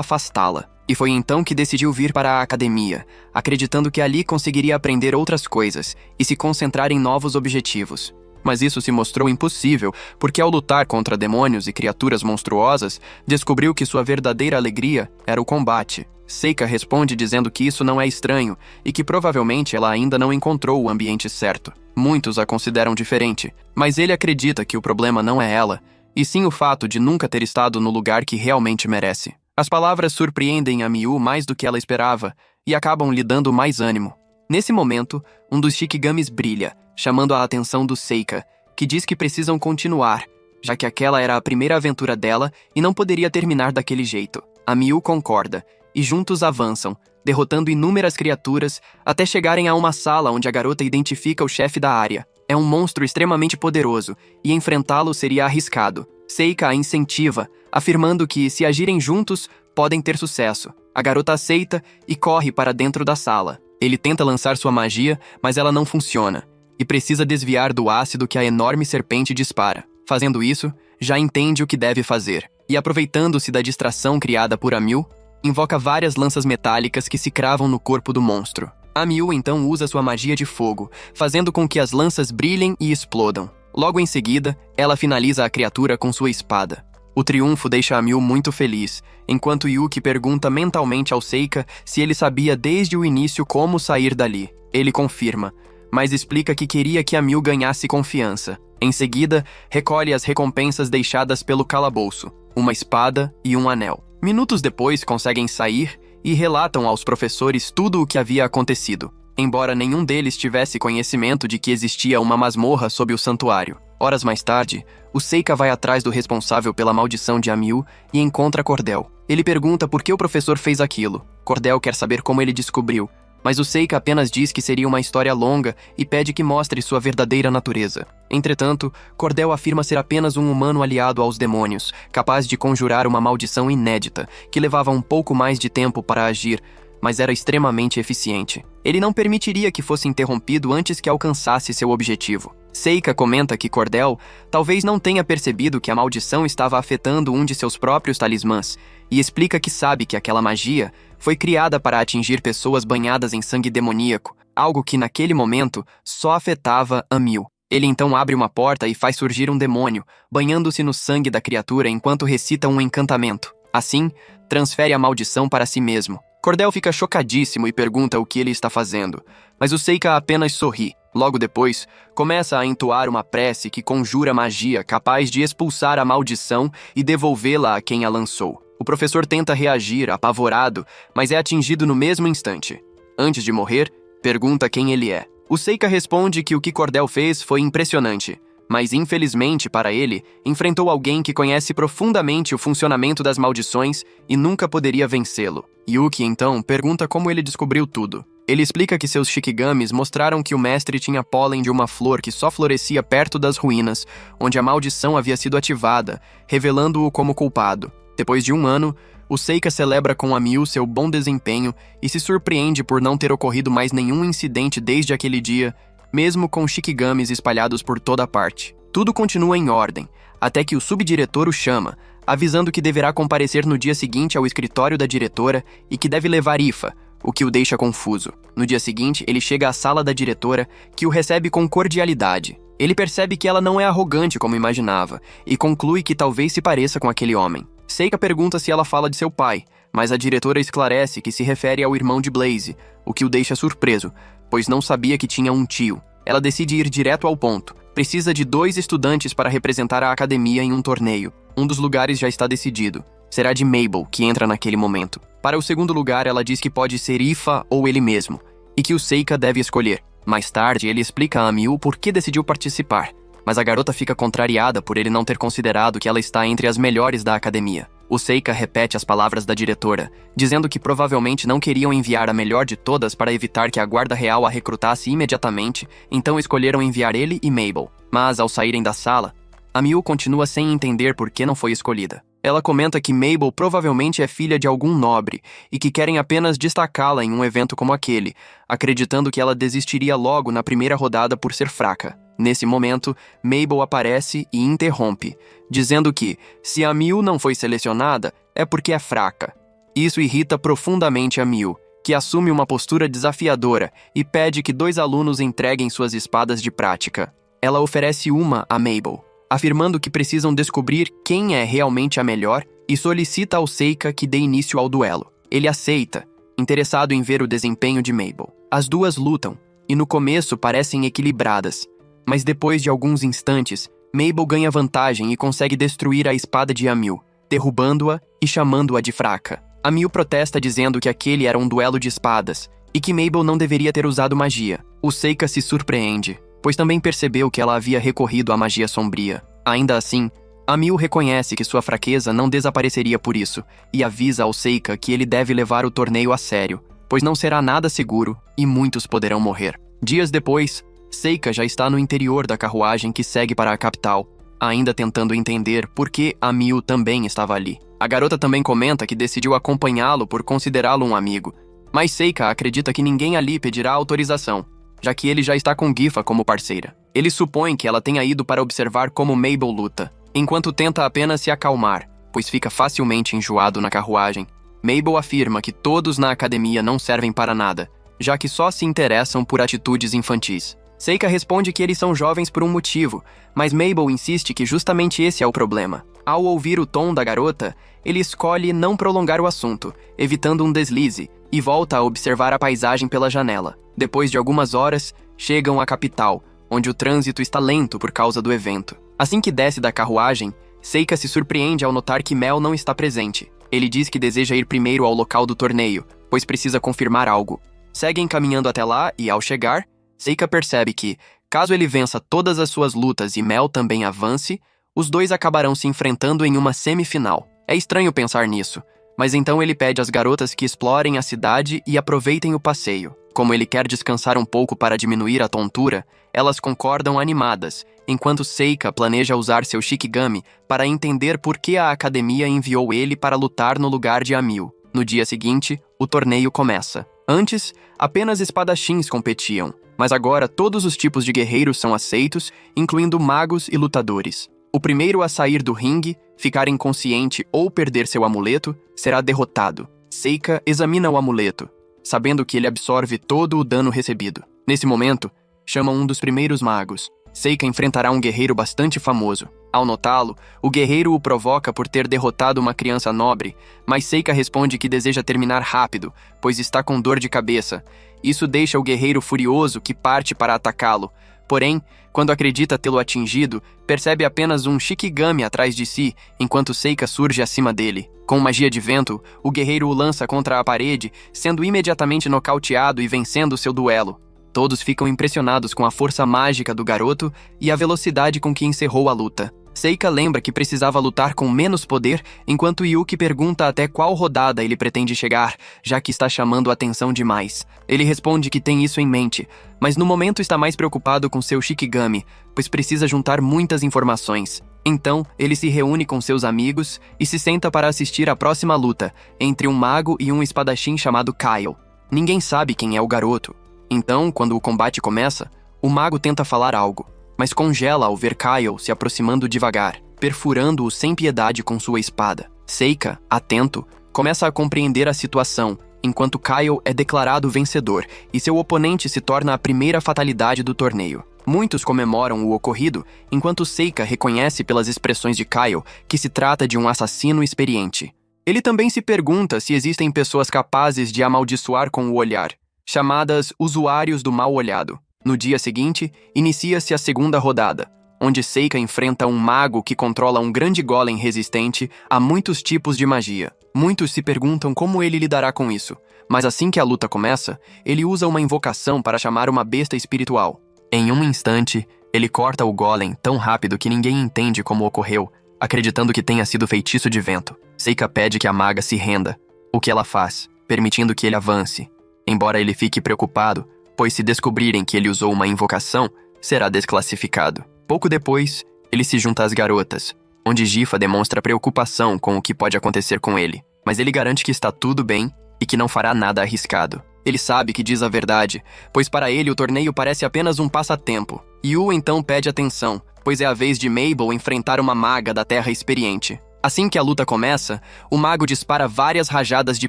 afastá-la. E foi então que decidiu vir para a academia, acreditando que ali conseguiria aprender outras coisas e se concentrar em novos objetivos. Mas isso se mostrou impossível, porque ao lutar contra demônios e criaturas monstruosas, descobriu que sua verdadeira alegria era o combate. Seika responde dizendo que isso não é estranho e que provavelmente ela ainda não encontrou o ambiente certo. Muitos a consideram diferente, mas ele acredita que o problema não é ela, e sim o fato de nunca ter estado no lugar que realmente merece. As palavras surpreendem a Miu mais do que ela esperava e acabam lhe dando mais ânimo. Nesse momento, um dos Shikigamis brilha, chamando a atenção do Seika, que diz que precisam continuar, já que aquela era a primeira aventura dela e não poderia terminar daquele jeito. A Miu concorda, e juntos avançam, derrotando inúmeras criaturas até chegarem a uma sala onde a garota identifica o chefe da área. É um monstro extremamente poderoso, e enfrentá-lo seria arriscado. Seika a incentiva, afirmando que, se agirem juntos, podem ter sucesso. A garota aceita e corre para dentro da sala. Ele tenta lançar sua magia, mas ela não funciona, e precisa desviar do ácido que a enorme serpente dispara. Fazendo isso, já entende o que deve fazer, e aproveitando-se da distração criada por Miu, invoca várias lanças metálicas que se cravam no corpo do monstro. A Miu então usa sua magia de fogo, fazendo com que as lanças brilhem e explodam. Logo em seguida, ela finaliza a criatura com sua espada. O triunfo deixa a Miu muito feliz, enquanto Yuki pergunta mentalmente ao Seika se ele sabia desde o início como sair dali. Ele confirma, mas explica que queria que a Miu ganhasse confiança. Em seguida, recolhe as recompensas deixadas pelo calabouço, uma espada e um anel. Minutos depois, conseguem sair e relatam aos professores tudo o que havia acontecido, embora nenhum deles tivesse conhecimento de que existia uma masmorra sob o santuário. Horas mais tarde, o Seika vai atrás do responsável pela maldição de Miu e encontra Cordel. Ele pergunta por que o professor fez aquilo. Cordel quer saber como ele descobriu, mas o Seika apenas diz que seria uma história longa e pede que mostre sua verdadeira natureza. Entretanto, Cordel afirma ser apenas um humano aliado aos demônios, capaz de conjurar uma maldição inédita, que levava um pouco mais de tempo para agir, mas era extremamente eficiente. Ele não permitiria que fosse interrompido antes que alcançasse seu objetivo. Seika comenta que Cordel talvez não tenha percebido que a maldição estava afetando um de seus próprios talismãs, e explica que sabe que aquela magia foi criada para atingir pessoas banhadas em sangue demoníaco, algo que naquele momento só afetava a Miu. Ele então abre uma porta e faz surgir um demônio, banhando-se no sangue da criatura enquanto recita um encantamento. Assim, transfere a maldição para si mesmo. Cordel fica chocadíssimo e pergunta o que ele está fazendo, mas o Seika apenas sorri. Logo depois, começa a entoar uma prece que conjura magia capaz de expulsar a maldição e devolvê-la a quem a lançou. O professor tenta reagir, apavorado, mas é atingido no mesmo instante. Antes de morrer, pergunta quem ele é. O Seika responde que o que Cordel fez foi impressionante, mas infelizmente para ele, enfrentou alguém que conhece profundamente o funcionamento das maldições e nunca poderia vencê-lo. Yuki então pergunta como ele descobriu tudo. Ele explica que seus Shikigamis mostraram que o mestre tinha pólen de uma flor que só florescia perto das ruínas, onde a maldição havia sido ativada, revelando-o como culpado. Depois de um ano, o Seika celebra com a Miu seu bom desempenho e se surpreende por não ter ocorrido mais nenhum incidente desde aquele dia, mesmo com Shikigamis espalhados por toda parte. Tudo continua em ordem, até que o subdiretor o chama, avisando que deverá comparecer no dia seguinte ao escritório da diretora e que deve levar Ifa, o que o deixa confuso. No dia seguinte, ele chega à sala da diretora, que o recebe com cordialidade. Ele percebe que ela não é arrogante como imaginava, e conclui que talvez se pareça com aquele homem. Seika pergunta se ela fala de seu pai, mas a diretora esclarece que se refere ao irmão de Blaze, o que o deixa surpreso, pois não sabia que tinha um tio. Ela decide ir direto ao ponto. Precisa de 2 estudantes para representar a academia em um torneio. Um dos lugares já está decidido. Será de Mabel, que entra naquele momento. Para o segundo lugar, ela diz que pode ser Ifa ou ele mesmo, e que o Seika deve escolher. Mais tarde, ele explica a Miu por que decidiu participar, mas a garota fica contrariada por ele não ter considerado que ela está entre as melhores da academia. O Seika repete as palavras da diretora, dizendo que provavelmente não queriam enviar a melhor de todas para evitar que a guarda real a recrutasse imediatamente, então escolheram enviar ele e Mabel. Mas, ao saírem da sala, a Miu continua sem entender por que não foi escolhida. Ela comenta que Mabel provavelmente é filha de algum nobre e que querem apenas destacá-la em um evento como aquele, acreditando que ela desistiria logo na primeira rodada por ser fraca. Nesse momento, Mabel aparece e interrompe, dizendo que, se a Mil não foi selecionada, é porque é fraca. Isso irrita profundamente a Mil, que assume uma postura desafiadora e pede que 2 alunos entreguem suas espadas de prática. Ela oferece uma a Mabel, afirmando que precisam descobrir quem é realmente a melhor e solicita ao Seika que dê início ao duelo. Ele aceita, interessado em ver o desempenho de Mabel. As duas lutam, e no começo parecem equilibradas, mas depois de alguns instantes, Mabel ganha vantagem e consegue destruir a espada de Amil, derrubando-a e chamando-a de fraca. Amil protesta dizendo que aquele era um duelo de espadas e que Mabel não deveria ter usado magia. O Seika se surpreende, pois também percebeu que ela havia recorrido à magia sombria. Ainda assim, Amil reconhece que sua fraqueza não desapareceria por isso e avisa ao Seika que ele deve levar o torneio a sério, pois não será nada seguro e muitos poderão morrer. Dias depois, Seika já está no interior da carruagem que segue para a capital, ainda tentando entender por que Amil também estava ali. A garota também comenta que decidiu acompanhá-lo por considerá-lo um amigo, mas Seika acredita que ninguém ali pedirá autorização, já que ele já está com Gifa como parceira. Ele supõe que ela tenha ido para observar como Mabel luta, enquanto tenta apenas se acalmar, pois fica facilmente enjoado na carruagem. Mabel afirma que todos na academia não servem para nada, já que só se interessam por atitudes infantis. Seika responde que eles são jovens por um motivo, mas Mabel insiste que justamente esse é o problema. Ao ouvir o tom da garota, ele escolhe não prolongar o assunto, evitando um deslize, e volta a observar a paisagem pela janela. Depois de algumas horas, chegam à capital, onde o trânsito está lento por causa do evento. Assim que desce da carruagem, Seika se surpreende ao notar que Mel não está presente. Ele diz que deseja ir primeiro ao local do torneio, pois precisa confirmar algo. Seguem caminhando até lá e, ao chegar, Seika percebe que, caso ele vença todas as suas lutas e Mel também avance, os dois acabarão se enfrentando em uma semifinal. É estranho pensar nisso, mas então ele pede às garotas que explorem a cidade e aproveitem o passeio. Como ele quer descansar um pouco para diminuir a tontura, elas concordam animadas, enquanto Seika planeja usar seu Shikigami para entender por que a academia enviou ele para lutar no lugar de Amil. No dia seguinte, o torneio começa. Antes, apenas espadachins competiam, mas agora todos os tipos de guerreiros são aceitos, incluindo magos e lutadores. O primeiro a sair do ringue, ficar inconsciente ou perder seu amuleto, será derrotado. Seika examina o amuleto, sabendo que ele absorve todo o dano recebido. Nesse momento, chama um dos primeiros magos. Seika enfrentará um guerreiro bastante famoso. Ao notá-lo, o guerreiro o provoca por ter derrotado uma criança nobre, mas Seika responde que deseja terminar rápido, pois está com dor de cabeça. Isso deixa o guerreiro furioso, que parte para atacá-lo. Porém, quando acredita tê-lo atingido, percebe apenas um Shikigami atrás de si, enquanto Seika surge acima dele. Com magia de vento, o guerreiro o lança contra a parede, sendo imediatamente nocauteado e vencendo seu duelo. Todos ficam impressionados com a força mágica do garoto e a velocidade com que encerrou a luta. Seika lembra que precisava lutar com menos poder, enquanto Yuki pergunta até qual rodada ele pretende chegar, já que está chamando a atenção demais. Ele responde que tem isso em mente, mas no momento está mais preocupado com seu Shikigami, pois precisa juntar muitas informações. Então, ele se reúne com seus amigos e se senta para assistir à próxima luta, entre um mago e um espadachim chamado Kyle. Ninguém sabe quem é o garoto. Então, quando o combate começa, o mago tenta falar algo, mas congela ao ver Kyle se aproximando devagar, perfurando-o sem piedade com sua espada. Seika, atento, começa a compreender a situação, enquanto Kyle é declarado vencedor e seu oponente se torna a primeira fatalidade do torneio. Muitos comemoram o ocorrido, enquanto Seika reconhece pelas expressões de Kyle que se trata de um assassino experiente. Ele também se pergunta se existem pessoas capazes de amaldiçoar com o olhar, chamadas usuários do mal olhado. No dia seguinte, inicia-se a segunda rodada, onde Seika enfrenta um mago que controla um grande golem resistente a muitos tipos de magia. Muitos se perguntam como ele lidará com isso, mas assim que a luta começa, ele usa uma invocação para chamar uma besta espiritual. Em um instante, ele corta o golem tão rápido que ninguém entende como ocorreu, acreditando que tenha sido feitiço de vento. Seika pede que a maga se renda, o que ela faz, permitindo que ele avance. Embora ele fique preocupado, pois se descobrirem que ele usou uma invocação, será desclassificado. Pouco depois, ele se junta às garotas, onde Gifa demonstra preocupação com o que pode acontecer com ele, mas ele garante que está tudo bem e que não fará nada arriscado. Ele sabe que diz a verdade, pois para ele o torneio parece apenas um passatempo. Yu então pede atenção, pois é a vez de Mabel enfrentar uma maga da Terra experiente. Assim que a luta começa, o mago dispara várias rajadas de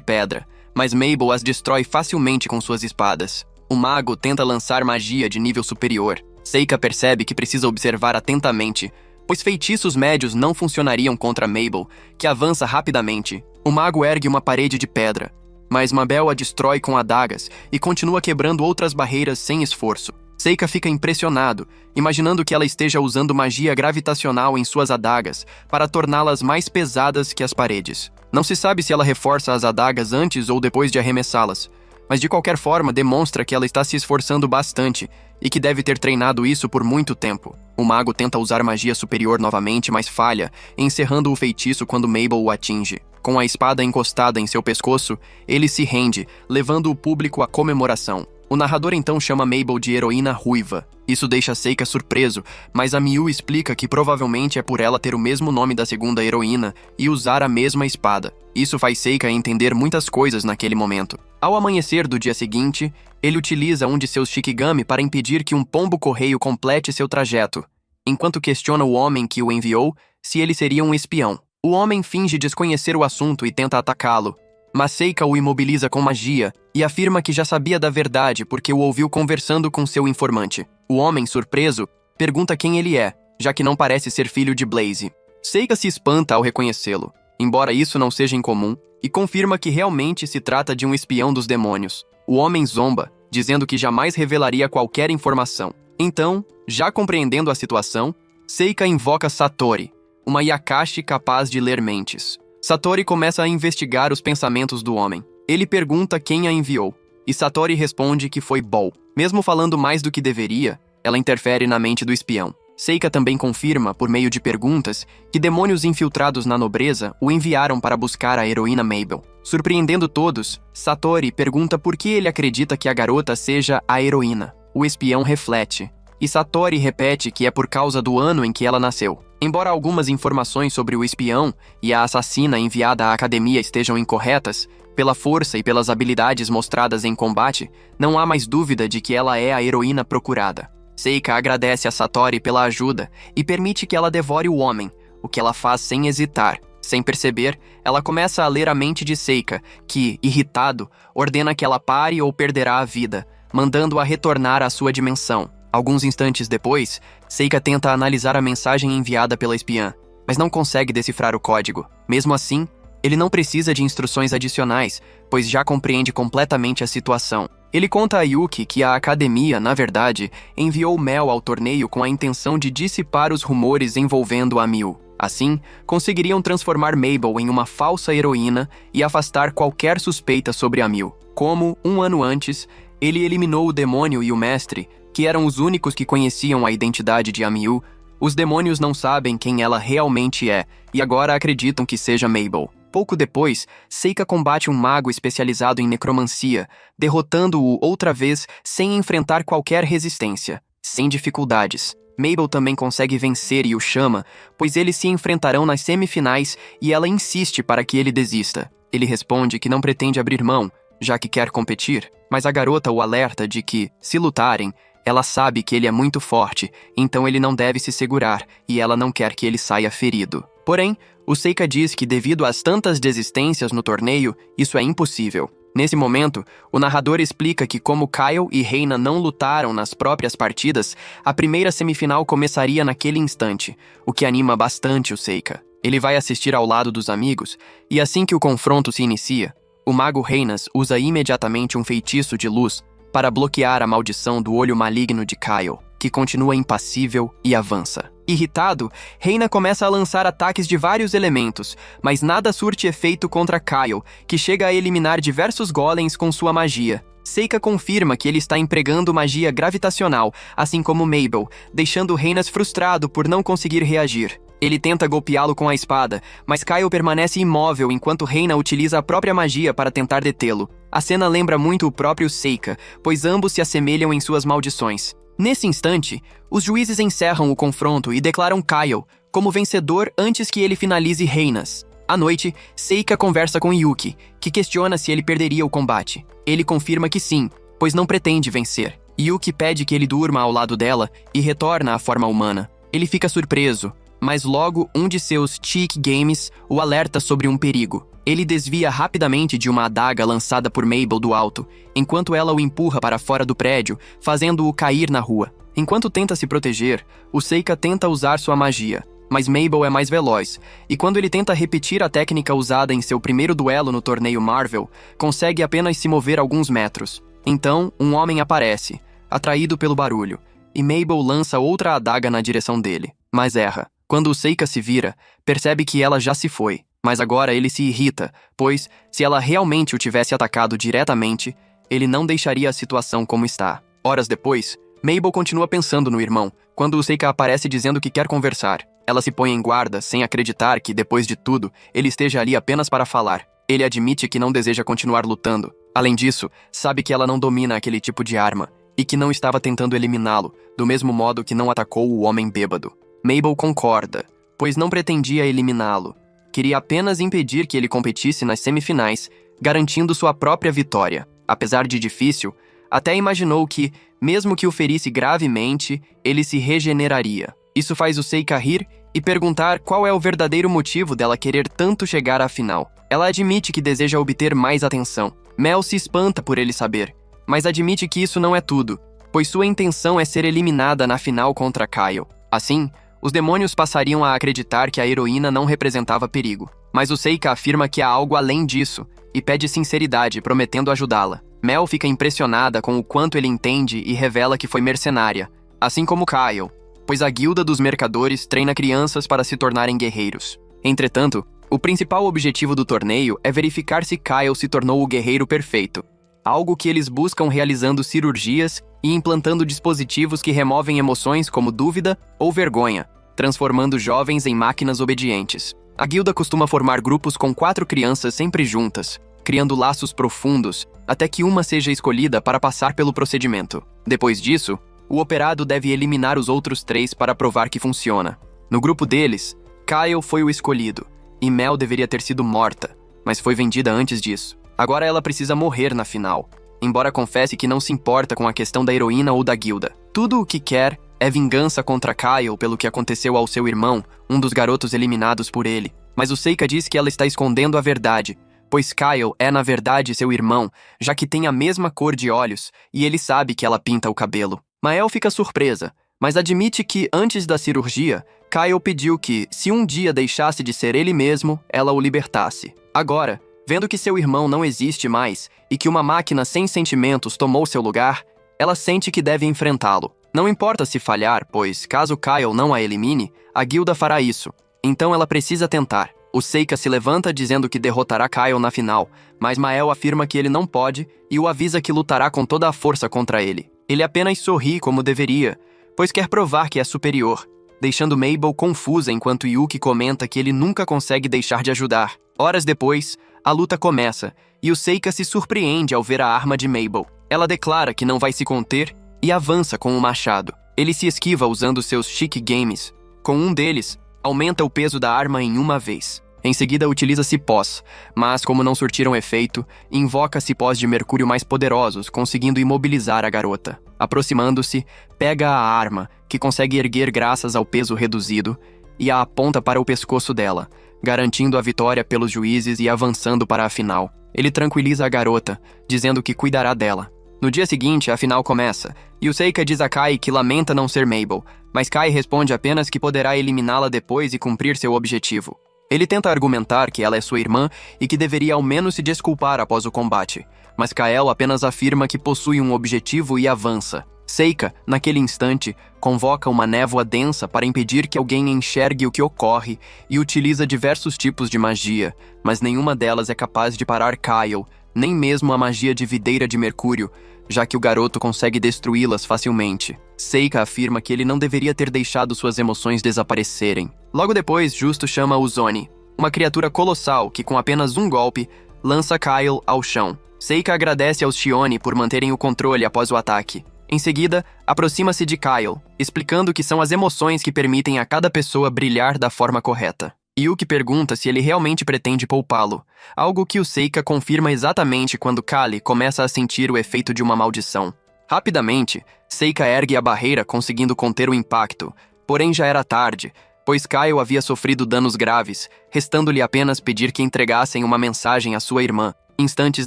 pedra, mas Mabel as destrói facilmente com suas espadas. O mago tenta lançar magia de nível superior. Seika percebe que precisa observar atentamente, pois feitiços médios não funcionariam contra Mabel, que avança rapidamente. O mago ergue uma parede de pedra, mas Mabel a destrói com adagas e continua quebrando outras barreiras sem esforço. Seika fica impressionado, imaginando que ela esteja usando magia gravitacional em suas adagas para torná-las mais pesadas que as paredes. Não se sabe se ela reforça as adagas antes ou depois de arremessá-las, mas de qualquer forma demonstra que ela está se esforçando bastante e que deve ter treinado isso por muito tempo. O mago tenta usar magia superior novamente, mas falha, encerrando o feitiço quando Mabel o atinge. Com a espada encostada em seu pescoço, ele se rende, levando o público à comemoração. O narrador então chama Mabel de heroína ruiva. Isso deixa Seika surpreso, mas a Miu explica que provavelmente é por ela ter o mesmo nome da segunda heroína e usar a mesma espada. Isso faz Seika entender muitas coisas naquele momento. Ao amanhecer do dia seguinte, ele utiliza um de seus Shikigami para impedir que um pombo-correio complete seu trajeto, enquanto questiona o homem que o enviou se ele seria um espião. O homem finge desconhecer o assunto e tenta atacá-lo, mas Seika o imobiliza com magia e afirma que já sabia da verdade porque o ouviu conversando com seu informante. O homem, surpreso, pergunta quem ele é, já que não parece ser filho de Blaze. Seika se espanta ao reconhecê-lo, embora isso não seja incomum, e confirma que realmente se trata de um espião dos demônios. O homem zomba, dizendo que jamais revelaria qualquer informação. Então, já compreendendo a situação, Seika invoca Satori, uma Yakashi capaz de ler mentes. Satori começa a investigar os pensamentos do homem. Ele pergunta quem a enviou, e Satori responde que foi Bol. Mesmo falando mais do que deveria, ela interfere na mente do espião. Seika também confirma, por meio de perguntas, que demônios infiltrados na nobreza o enviaram para buscar a heroína Mabel. Surpreendendo todos, Satori pergunta por que ele acredita que a garota seja a heroína. O espião reflete, e Satori repete que é por causa do ano em que ela nasceu. Embora algumas informações sobre o espião e a assassina enviada à academia estejam incorretas, pela força e pelas habilidades mostradas em combate, não há mais dúvida de que ela é a heroína procurada. Seika agradece a Satori pela ajuda e permite que ela devore o homem, o que ela faz sem hesitar. Sem perceber, ela começa a ler a mente de Seika, que, irritado, ordena que ela pare ou perderá a vida, mandando-a retornar à sua dimensão. Alguns instantes depois, Seika tenta analisar a mensagem enviada pela espiã, mas não consegue decifrar o código. Mesmo assim, ele não precisa de instruções adicionais, pois já compreende completamente a situação. Ele conta a Yuki que a academia, na verdade, enviou Mel ao torneio com a intenção de dissipar os rumores envolvendo a Miu. Assim, conseguiriam transformar Mabel em uma falsa heroína e afastar qualquer suspeita sobre a Miu. Como, um ano antes, ele eliminou o demônio e o mestre, que eram os únicos que conheciam a identidade de Amiu, os demônios não sabem quem ela realmente é e agora acreditam que seja Mabel. Pouco depois, Seika combate um mago especializado em necromancia, derrotando-o outra vez sem enfrentar qualquer resistência, sem dificuldades. Mabel também consegue vencer e o chama, pois eles se enfrentarão nas semifinais e ela insiste para que ele desista. Ele responde que não pretende abrir mão, já que quer competir, mas a garota o alerta de que, se lutarem, ela sabe que ele é muito forte, então ele não deve se segurar e ela não quer que ele saia ferido. Porém, o Seika diz que devido às tantas desistências no torneio, isso é impossível. Nesse momento, o narrador explica que como Kyle e Reina não lutaram nas próprias partidas, a primeira semifinal começaria naquele instante, o que anima bastante o Seika. Ele vai assistir ao lado dos amigos, e assim que o confronto se inicia, o mago Reinas usa imediatamente um feitiço de luz para bloquear a maldição do olho maligno de Kyle, que continua impassível e avança. Irritado, Reina começa a lançar ataques de vários elementos, mas nada surte efeito contra Kyle, que chega a eliminar diversos golems com sua magia. Seika confirma que ele está empregando magia gravitacional, assim como Mabel, deixando Reinas frustrado por não conseguir reagir. Ele tenta golpeá-lo com a espada, mas Kyle permanece imóvel enquanto Reina utiliza a própria magia para tentar detê-lo. A cena lembra muito o próprio Seika, pois ambos se assemelham em suas maldições. Nesse instante, os juízes encerram o confronto e declaram Kyle como vencedor antes que ele finalize Reinas. À noite, Seika conversa com Yuki, que questiona se ele perderia o combate. Ele confirma que sim, pois não pretende vencer. Yuki pede que ele durma ao lado dela e retorna à forma humana. Ele fica surpreso, mas logo um de seus Cheek Games o alerta sobre um perigo. Ele desvia rapidamente de uma adaga lançada por Mabel do alto, enquanto ela o empurra para fora do prédio, fazendo-o cair na rua. Enquanto tenta se proteger, o Seika tenta usar sua magia, mas Mabel é mais veloz, e quando ele tenta repetir a técnica usada em seu primeiro duelo no torneio Marvel, consegue apenas se mover alguns metros. Então, um homem aparece, atraído pelo barulho, e Mabel lança outra adaga na direção dele, mas erra. Quando o Seika se vira, percebe que ela já se foi, mas agora ele se irrita, pois, se ela realmente o tivesse atacado diretamente, ele não deixaria a situação como está. Horas depois, Mabel continua pensando no irmão, quando o Seika aparece dizendo que quer conversar. Ela se põe em guarda, sem acreditar que, depois de tudo, ele esteja ali apenas para falar. Ele admite que não deseja continuar lutando. Além disso, sabe que ela não domina aquele tipo de arma, e que não estava tentando eliminá-lo, do mesmo modo que não atacou o homem bêbado. Mabel concorda, pois não pretendia eliminá-lo. Queria apenas impedir que ele competisse nas semifinais, garantindo sua própria vitória. Apesar de difícil, até imaginou que, mesmo que o ferisse gravemente, ele se regeneraria. Isso faz o Seika rir e perguntar qual é o verdadeiro motivo dela querer tanto chegar à final. Ela admite que deseja obter mais atenção. Mel se espanta por ele saber, mas admite que isso não é tudo, pois sua intenção é ser eliminada na final contra Kyle. Assim, os demônios passariam a acreditar que a heroína não representava perigo. Mas o Seika afirma que há algo além disso e pede sinceridade, prometendo ajudá-la. Mel fica impressionada com o quanto ele entende e revela que foi mercenária, assim como Kyle, pois a Guilda dos Mercadores treina crianças para se tornarem guerreiros. Entretanto, o principal objetivo do torneio é verificar se Kyle se tornou o guerreiro perfeito, algo que eles buscam realizando cirurgias e implantando dispositivos que removem emoções como dúvida ou vergonha, transformando jovens em máquinas obedientes. A guilda costuma formar grupos com 4 crianças sempre juntas, criando laços profundos, até que uma seja escolhida para passar pelo procedimento. Depois disso, o operado deve eliminar os outros 3 para provar que funciona. No grupo deles, Kyle foi o escolhido, e Mel deveria ter sido morta, mas foi vendida antes disso. Agora ela precisa morrer na final, embora confesse que não se importa com a questão da heroína ou da guilda. Tudo o que quer é vingança contra Kyle pelo que aconteceu ao seu irmão, um dos garotos eliminados por ele. Mas o Seika diz que ela está escondendo a verdade, pois Kyle é na verdade seu irmão, já que tem a mesma cor de olhos, e ele sabe que ela pinta o cabelo. Mael fica surpresa, mas admite que, antes da cirurgia, Kyle pediu que, se um dia deixasse de ser ele mesmo, ela o libertasse. Agora, vendo que seu irmão não existe mais e que uma máquina sem sentimentos tomou seu lugar, ela sente que deve enfrentá-lo. Não importa se falhar, pois, caso Kyle não a elimine, a guilda fará isso. Então ela precisa tentar. O Seika se levanta dizendo que derrotará Kyle na final, mas Mael afirma que ele não pode e o avisa que lutará com toda a força contra ele. Ele apenas sorri como deveria, pois quer provar que é superior, deixando Mabel confusa enquanto Yuki comenta que ele nunca consegue deixar de ajudar. Horas depois, a luta começa, e o Seika se surpreende ao ver a arma de Mabel. Ela declara que não vai se conter e avança com o machado. Ele se esquiva usando seus Cheek Games. Com um deles, aumenta o peso da arma em uma vez. Em seguida, utiliza cipós, mas como não surtiram efeito, invoca cipós de mercúrio mais poderosos, conseguindo imobilizar a garota. Aproximando-se, pega a arma, que consegue erguer graças ao peso reduzido, e a aponta para o pescoço dela, garantindo a vitória pelos juízes e avançando para a final. Ele tranquiliza a garota, dizendo que cuidará dela. No dia seguinte, a final começa, e o Seika diz a Kai que lamenta não ser Mabel, mas Kai responde apenas que poderá eliminá-la depois e cumprir seu objetivo. Ele tenta argumentar que ela é sua irmã e que deveria ao menos se desculpar após o combate, mas Kael apenas afirma que possui um objetivo e avança. Seika, naquele instante, convoca uma névoa densa para impedir que alguém enxergue o que ocorre e utiliza diversos tipos de magia, mas nenhuma delas é capaz de parar Kyle, nem mesmo a magia de videira de mercúrio, já que o garoto consegue destruí-las facilmente. Seika afirma que ele não deveria ter deixado suas emoções desaparecerem. Logo depois, Justo chama Uzoni, uma criatura colossal que, com apenas um golpe, lança Kyle ao chão. Seika agradece aos Shioni por manterem o controle após o ataque. Em seguida, aproxima-se de Kyle, explicando que são as emoções que permitem a cada pessoa brilhar da forma correta. Yuki pergunta se ele realmente pretende poupá-lo, algo que o Seika confirma exatamente quando Kali começa a sentir o efeito de uma maldição. Rapidamente, Seika ergue a barreira conseguindo conter o impacto, porém já era tarde, pois Kyle havia sofrido danos graves, restando-lhe apenas pedir que entregassem uma mensagem à sua irmã. Instantes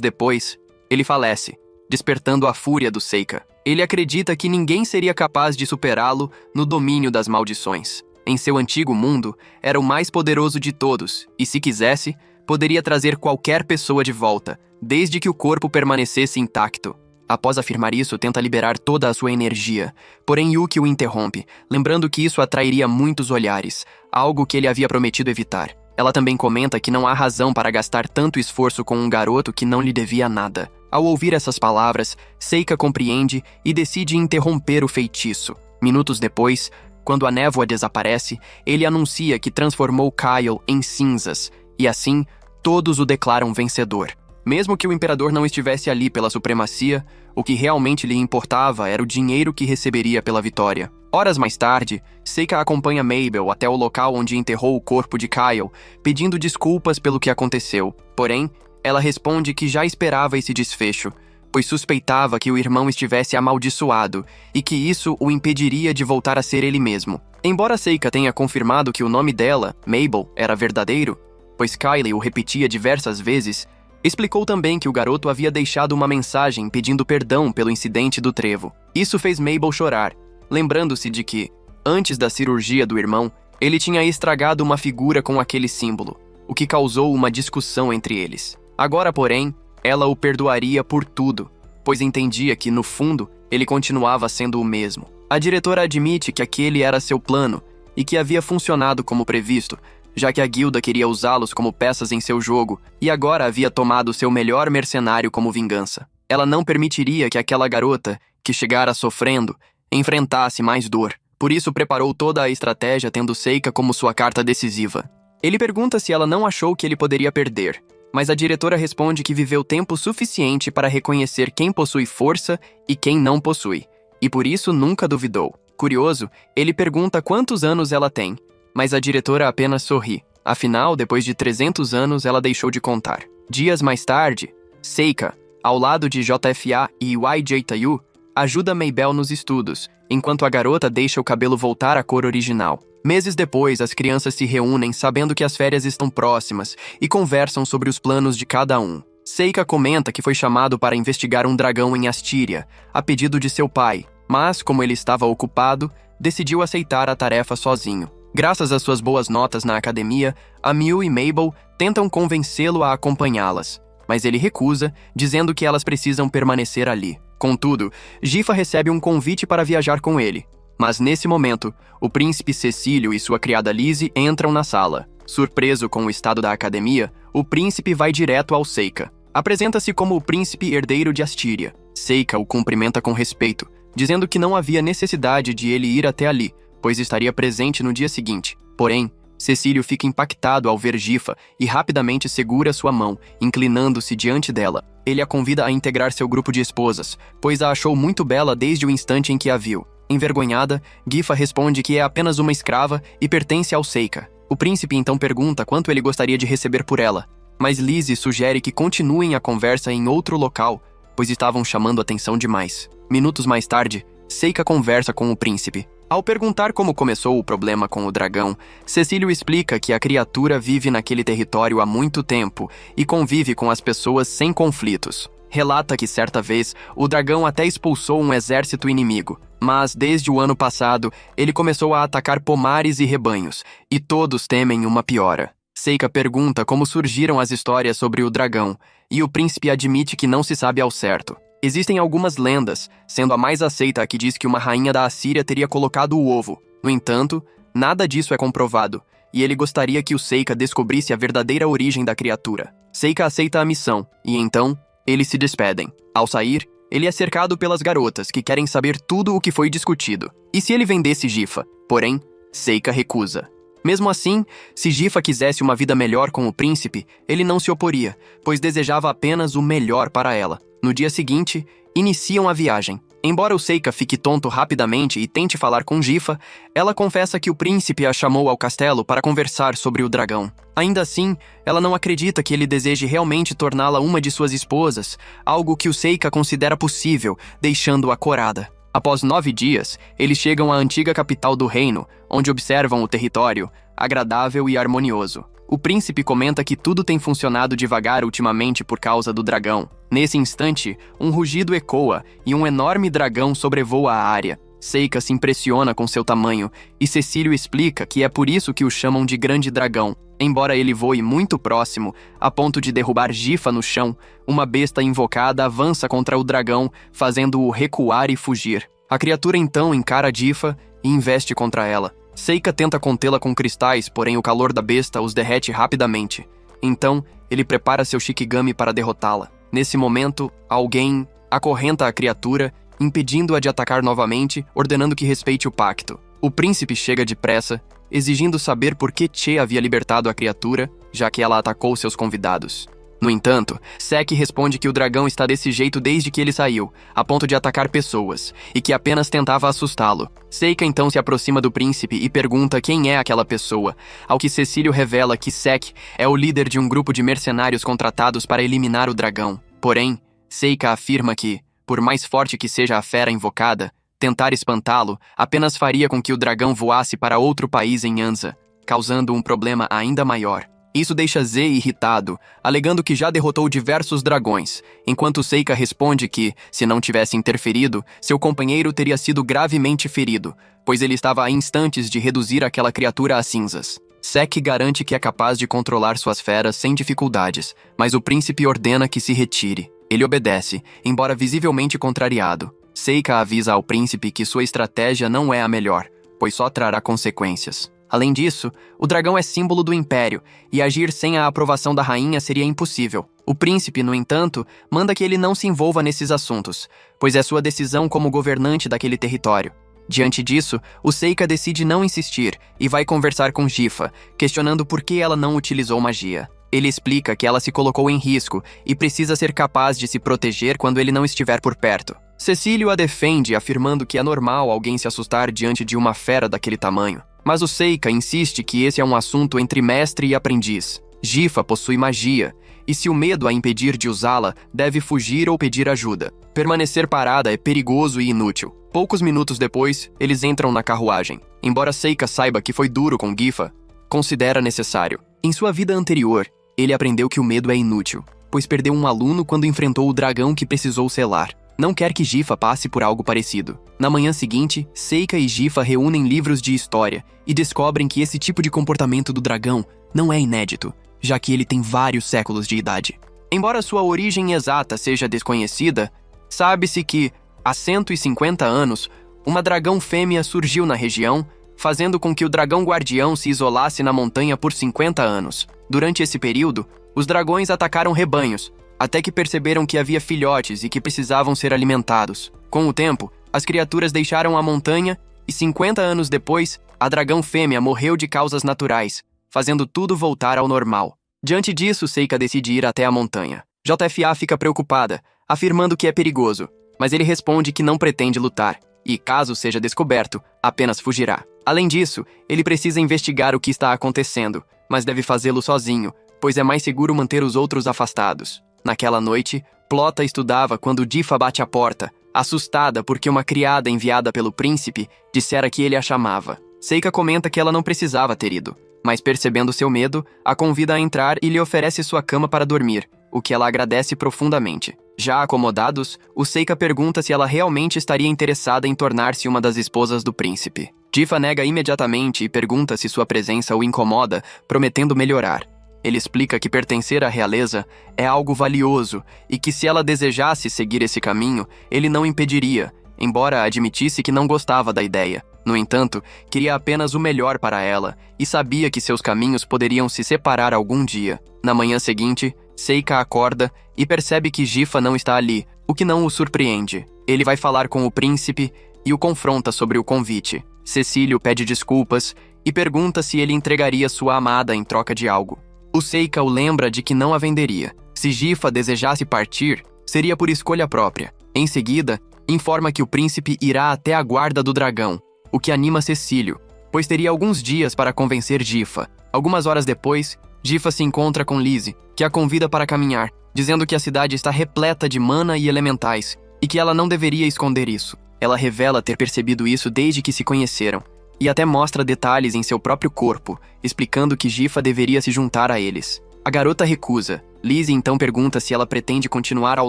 depois, ele falece, despertando a fúria do Seika. Ele acredita que ninguém seria capaz de superá-lo no domínio das maldições. Em seu antigo mundo, era o mais poderoso de todos, e se quisesse, poderia trazer qualquer pessoa de volta, desde que o corpo permanecesse intacto. Após afirmar isso, tenta liberar toda a sua energia, porém Yuki o interrompe, lembrando que isso atrairia muitos olhares, algo que ele havia prometido evitar. Ela também comenta que não há razão para gastar tanto esforço com um garoto que não lhe devia nada. Ao ouvir essas palavras, Seika compreende e decide interromper o feitiço. Minutos depois, quando a névoa desaparece, ele anuncia que transformou Kyle em cinzas, e assim, todos o declaram vencedor. Mesmo que o imperador não estivesse ali pela supremacia, o que realmente lhe importava era o dinheiro que receberia pela vitória. Horas mais tarde, Seika acompanha Mabel até o local onde enterrou o corpo de Kyle, pedindo desculpas pelo que aconteceu. Porém, ela responde que já esperava esse desfecho, pois suspeitava que o irmão estivesse amaldiçoado e que isso o impediria de voltar a ser ele mesmo. Embora Seika tenha confirmado que o nome dela, Mabel, era verdadeiro, pois Kylie o repetia diversas vezes, explicou também que o garoto havia deixado uma mensagem pedindo perdão pelo incidente do trevo. Isso fez Mabel chorar, lembrando-se de que, antes da cirurgia do irmão, ele tinha estragado uma figura com aquele símbolo, o que causou uma discussão entre eles. Agora, porém, ela o perdoaria por tudo, pois entendia que, no fundo, ele continuava sendo o mesmo. A diretora admite que aquele era seu plano e que havia funcionado como previsto, já que a guilda queria usá-los como peças em seu jogo e agora havia tomado seu melhor mercenário como vingança. Ela não permitiria que aquela garota, que chegara sofrendo, enfrentasse mais dor. Por isso preparou toda a estratégia tendo Seika como sua carta decisiva. Ele pergunta se ela não achou que ele poderia perder, mas a diretora responde que viveu tempo suficiente para reconhecer quem possui força e quem não possui, e por isso nunca duvidou. Curioso, ele pergunta quantos anos ela tem, mas a diretora apenas sorri. Afinal, depois de 300 anos, ela deixou de contar. Dias mais tarde, Seika, ao lado de JFA e YJ Tayu, ajuda Mabel nos estudos, enquanto a garota deixa o cabelo voltar à cor original. Meses depois, as crianças se reúnem sabendo que as férias estão próximas e conversam sobre os planos de cada um. Seika comenta que foi chamado para investigar um dragão em Astíria, a pedido de seu pai, mas, como ele estava ocupado, decidiu aceitar a tarefa sozinho. Graças às suas boas notas na academia, a Miu e Mabel tentam convencê-lo a acompanhá-las, mas ele recusa, dizendo que elas precisam permanecer ali. Contudo, Gifa recebe um convite para viajar com ele. Mas nesse momento, o príncipe Cecílio e sua criada Lizzie entram na sala. Surpreso com o estado da academia, o príncipe vai direto ao Seika. Apresenta-se como o príncipe herdeiro de Astíria. Seika o cumprimenta com respeito, dizendo que não havia necessidade de ele ir até ali, pois estaria presente no dia seguinte. Porém, Cecílio fica impactado ao ver Gifa e rapidamente segura sua mão, inclinando-se diante dela. Ele a convida a integrar seu grupo de esposas, pois a achou muito bela desde o instante em que a viu. Envergonhada, Gifa responde que é apenas uma escrava e pertence ao Seika. O príncipe então pergunta quanto ele gostaria de receber por ela, mas Lizzie sugere que continuem a conversa em outro local, pois estavam chamando atenção demais. Minutos mais tarde, Seika conversa com o príncipe. Ao perguntar como começou o problema com o dragão, Cecílio explica que a criatura vive naquele território há muito tempo e convive com as pessoas sem conflitos. Relata que certa vez o dragão até expulsou um exército inimigo, mas desde o ano passado ele começou a atacar pomares e rebanhos, e todos temem uma piora. Seika pergunta como surgiram as histórias sobre o dragão, e o príncipe admite que não se sabe ao certo. Existem algumas lendas, sendo a mais aceita a que diz que uma rainha da Assíria teria colocado o ovo. No entanto, nada disso é comprovado, e ele gostaria que o Seika descobrisse a verdadeira origem da criatura. Seika aceita a missão, e então, eles se despedem. Ao sair, ele é cercado pelas garotas, que querem saber tudo o que foi discutido. E se ele vendesse Gifa? Porém, Seika recusa. Mesmo assim, se Gifa quisesse uma vida melhor com o príncipe, ele não se oporia, pois desejava apenas o melhor para ela. No dia seguinte, iniciam a viagem. Embora o Seika fique tonto rapidamente e tente falar com Gifa, ela confessa que o príncipe a chamou ao castelo para conversar sobre o dragão. Ainda assim, ela não acredita que ele deseje realmente torná-la uma de suas esposas, algo que o Seika considera possível, deixando-a corada. Após 9 dias, eles chegam à antiga capital do reino, onde observam o território, agradável e harmonioso. O príncipe comenta que tudo tem funcionado devagar ultimamente por causa do dragão. Nesse instante, um rugido ecoa e um enorme dragão sobrevoa a área. Seika se impressiona com seu tamanho e Cecílio explica que é por isso que o chamam de Grande Dragão. Embora ele voe muito próximo, a ponto de derrubar Gifa no chão, uma besta invocada avança contra o dragão, fazendo-o recuar e fugir. A criatura então encara Gifa e investe contra ela. Seika tenta contê-la com cristais, porém o calor da besta os derrete rapidamente. Então, ele prepara seu Shikigami para derrotá-la. Nesse momento, alguém acorrenta a criatura, impedindo-a de atacar novamente, ordenando que respeite o pacto. O príncipe chega depressa, exigindo saber por que Che havia libertado a criatura, já que ela atacou seus convidados. No entanto, Seki responde que o dragão está desse jeito desde que ele saiu, a ponto de atacar pessoas, e que apenas tentava assustá-lo. Seika então se aproxima do príncipe e pergunta quem é aquela pessoa, ao que Cecílio revela que Seki é o líder de um grupo de mercenários contratados para eliminar o dragão. Porém, Seika afirma que, por mais forte que seja a fera invocada, tentar espantá-lo apenas faria com que o dragão voasse para outro país em Anza, causando um problema ainda maior. Isso deixa Z irritado, alegando que já derrotou diversos dragões, enquanto Seika responde que, se não tivesse interferido, seu companheiro teria sido gravemente ferido, pois ele estava a instantes de reduzir aquela criatura a cinzas. Seki garante que é capaz de controlar suas feras sem dificuldades, mas o príncipe ordena que se retire. Ele obedece, embora visivelmente contrariado. Seika avisa ao príncipe que sua estratégia não é a melhor, pois só trará consequências. Além disso, o dragão é símbolo do império, e agir sem a aprovação da rainha seria impossível. O príncipe, no entanto, manda que ele não se envolva nesses assuntos, pois é sua decisão como governante daquele território. Diante disso, o Seika decide não insistir e vai conversar com Gifa, questionando por que ela não utilizou magia. Ele explica que ela se colocou em risco e precisa ser capaz de se proteger quando ele não estiver por perto. Cecílio a defende, afirmando que é normal alguém se assustar diante de uma fera daquele tamanho. Mas o Seika insiste que esse é um assunto entre mestre e aprendiz. Gifa possui magia, e se o medo a impedir de usá-la, deve fugir ou pedir ajuda. Permanecer parada é perigoso e inútil. Poucos minutos depois, eles entram na carruagem. Embora Seika saiba que foi duro com Gifa, considera necessário. Em sua vida anterior, ele aprendeu que o medo é inútil, pois perdeu um aluno quando enfrentou o dragão que precisou selar. Não quer que Gifa passe por algo parecido. Na manhã seguinte, Seika e Gifa reúnem livros de história e descobrem que esse tipo de comportamento do dragão não é inédito, já que ele tem vários séculos de idade. Embora sua origem exata seja desconhecida, sabe-se que, há 150 anos, uma dragão fêmea surgiu na região, fazendo com que o dragão guardião se isolasse na montanha por 50 anos. Durante esse período, os dragões atacaram rebanhos, até que perceberam que havia filhotes e que precisavam ser alimentados. Com o tempo, as criaturas deixaram a montanha e 50 anos depois, a dragão fêmea morreu de causas naturais, fazendo tudo voltar ao normal. Diante disso, Seika decide ir até a montanha. JFA fica preocupada, afirmando que é perigoso, mas ele responde que não pretende lutar, e, caso seja descoberto, apenas fugirá. Além disso, ele precisa investigar o que está acontecendo, mas deve fazê-lo sozinho, pois é mais seguro manter os outros afastados. Naquela noite, Plota estudava quando Gifa bate à porta, assustada porque uma criada enviada pelo príncipe dissera que ele a chamava. Seika comenta que ela não precisava ter ido, mas percebendo seu medo, a convida a entrar e lhe oferece sua cama para dormir, o que ela agradece profundamente. Já acomodados, o Seika pergunta se ela realmente estaria interessada em tornar-se uma das esposas do príncipe. Gifa nega imediatamente e pergunta se sua presença o incomoda, prometendo melhorar. Ele explica que pertencer à realeza é algo valioso e que se ela desejasse seguir esse caminho, ele não impediria, embora admitisse que não gostava da ideia. No entanto, queria apenas o melhor para ela e sabia que seus caminhos poderiam se separar algum dia. Na manhã seguinte, Seika acorda e percebe que Gifa não está ali, o que não o surpreende. Ele vai falar com o príncipe e o confronta sobre o convite. Cecílio pede desculpas e pergunta se ele entregaria sua amada em troca de algo. O Seika o lembra de que não a venderia. Se Gifa desejasse partir, seria por escolha própria. Em seguida, informa que o príncipe irá até a guarda do dragão, o que anima Cecílio, pois teria alguns dias para convencer Gifa. Algumas horas depois, Gifa se encontra com Lizzie, que a convida para caminhar, dizendo que a cidade está repleta de mana e elementais, e que ela não deveria esconder isso. Ela revela ter percebido isso desde que se conheceram, e até mostra detalhes em seu próprio corpo, explicando que Gifa deveria se juntar a eles. A garota recusa. Lizzie então pergunta se ela pretende continuar ao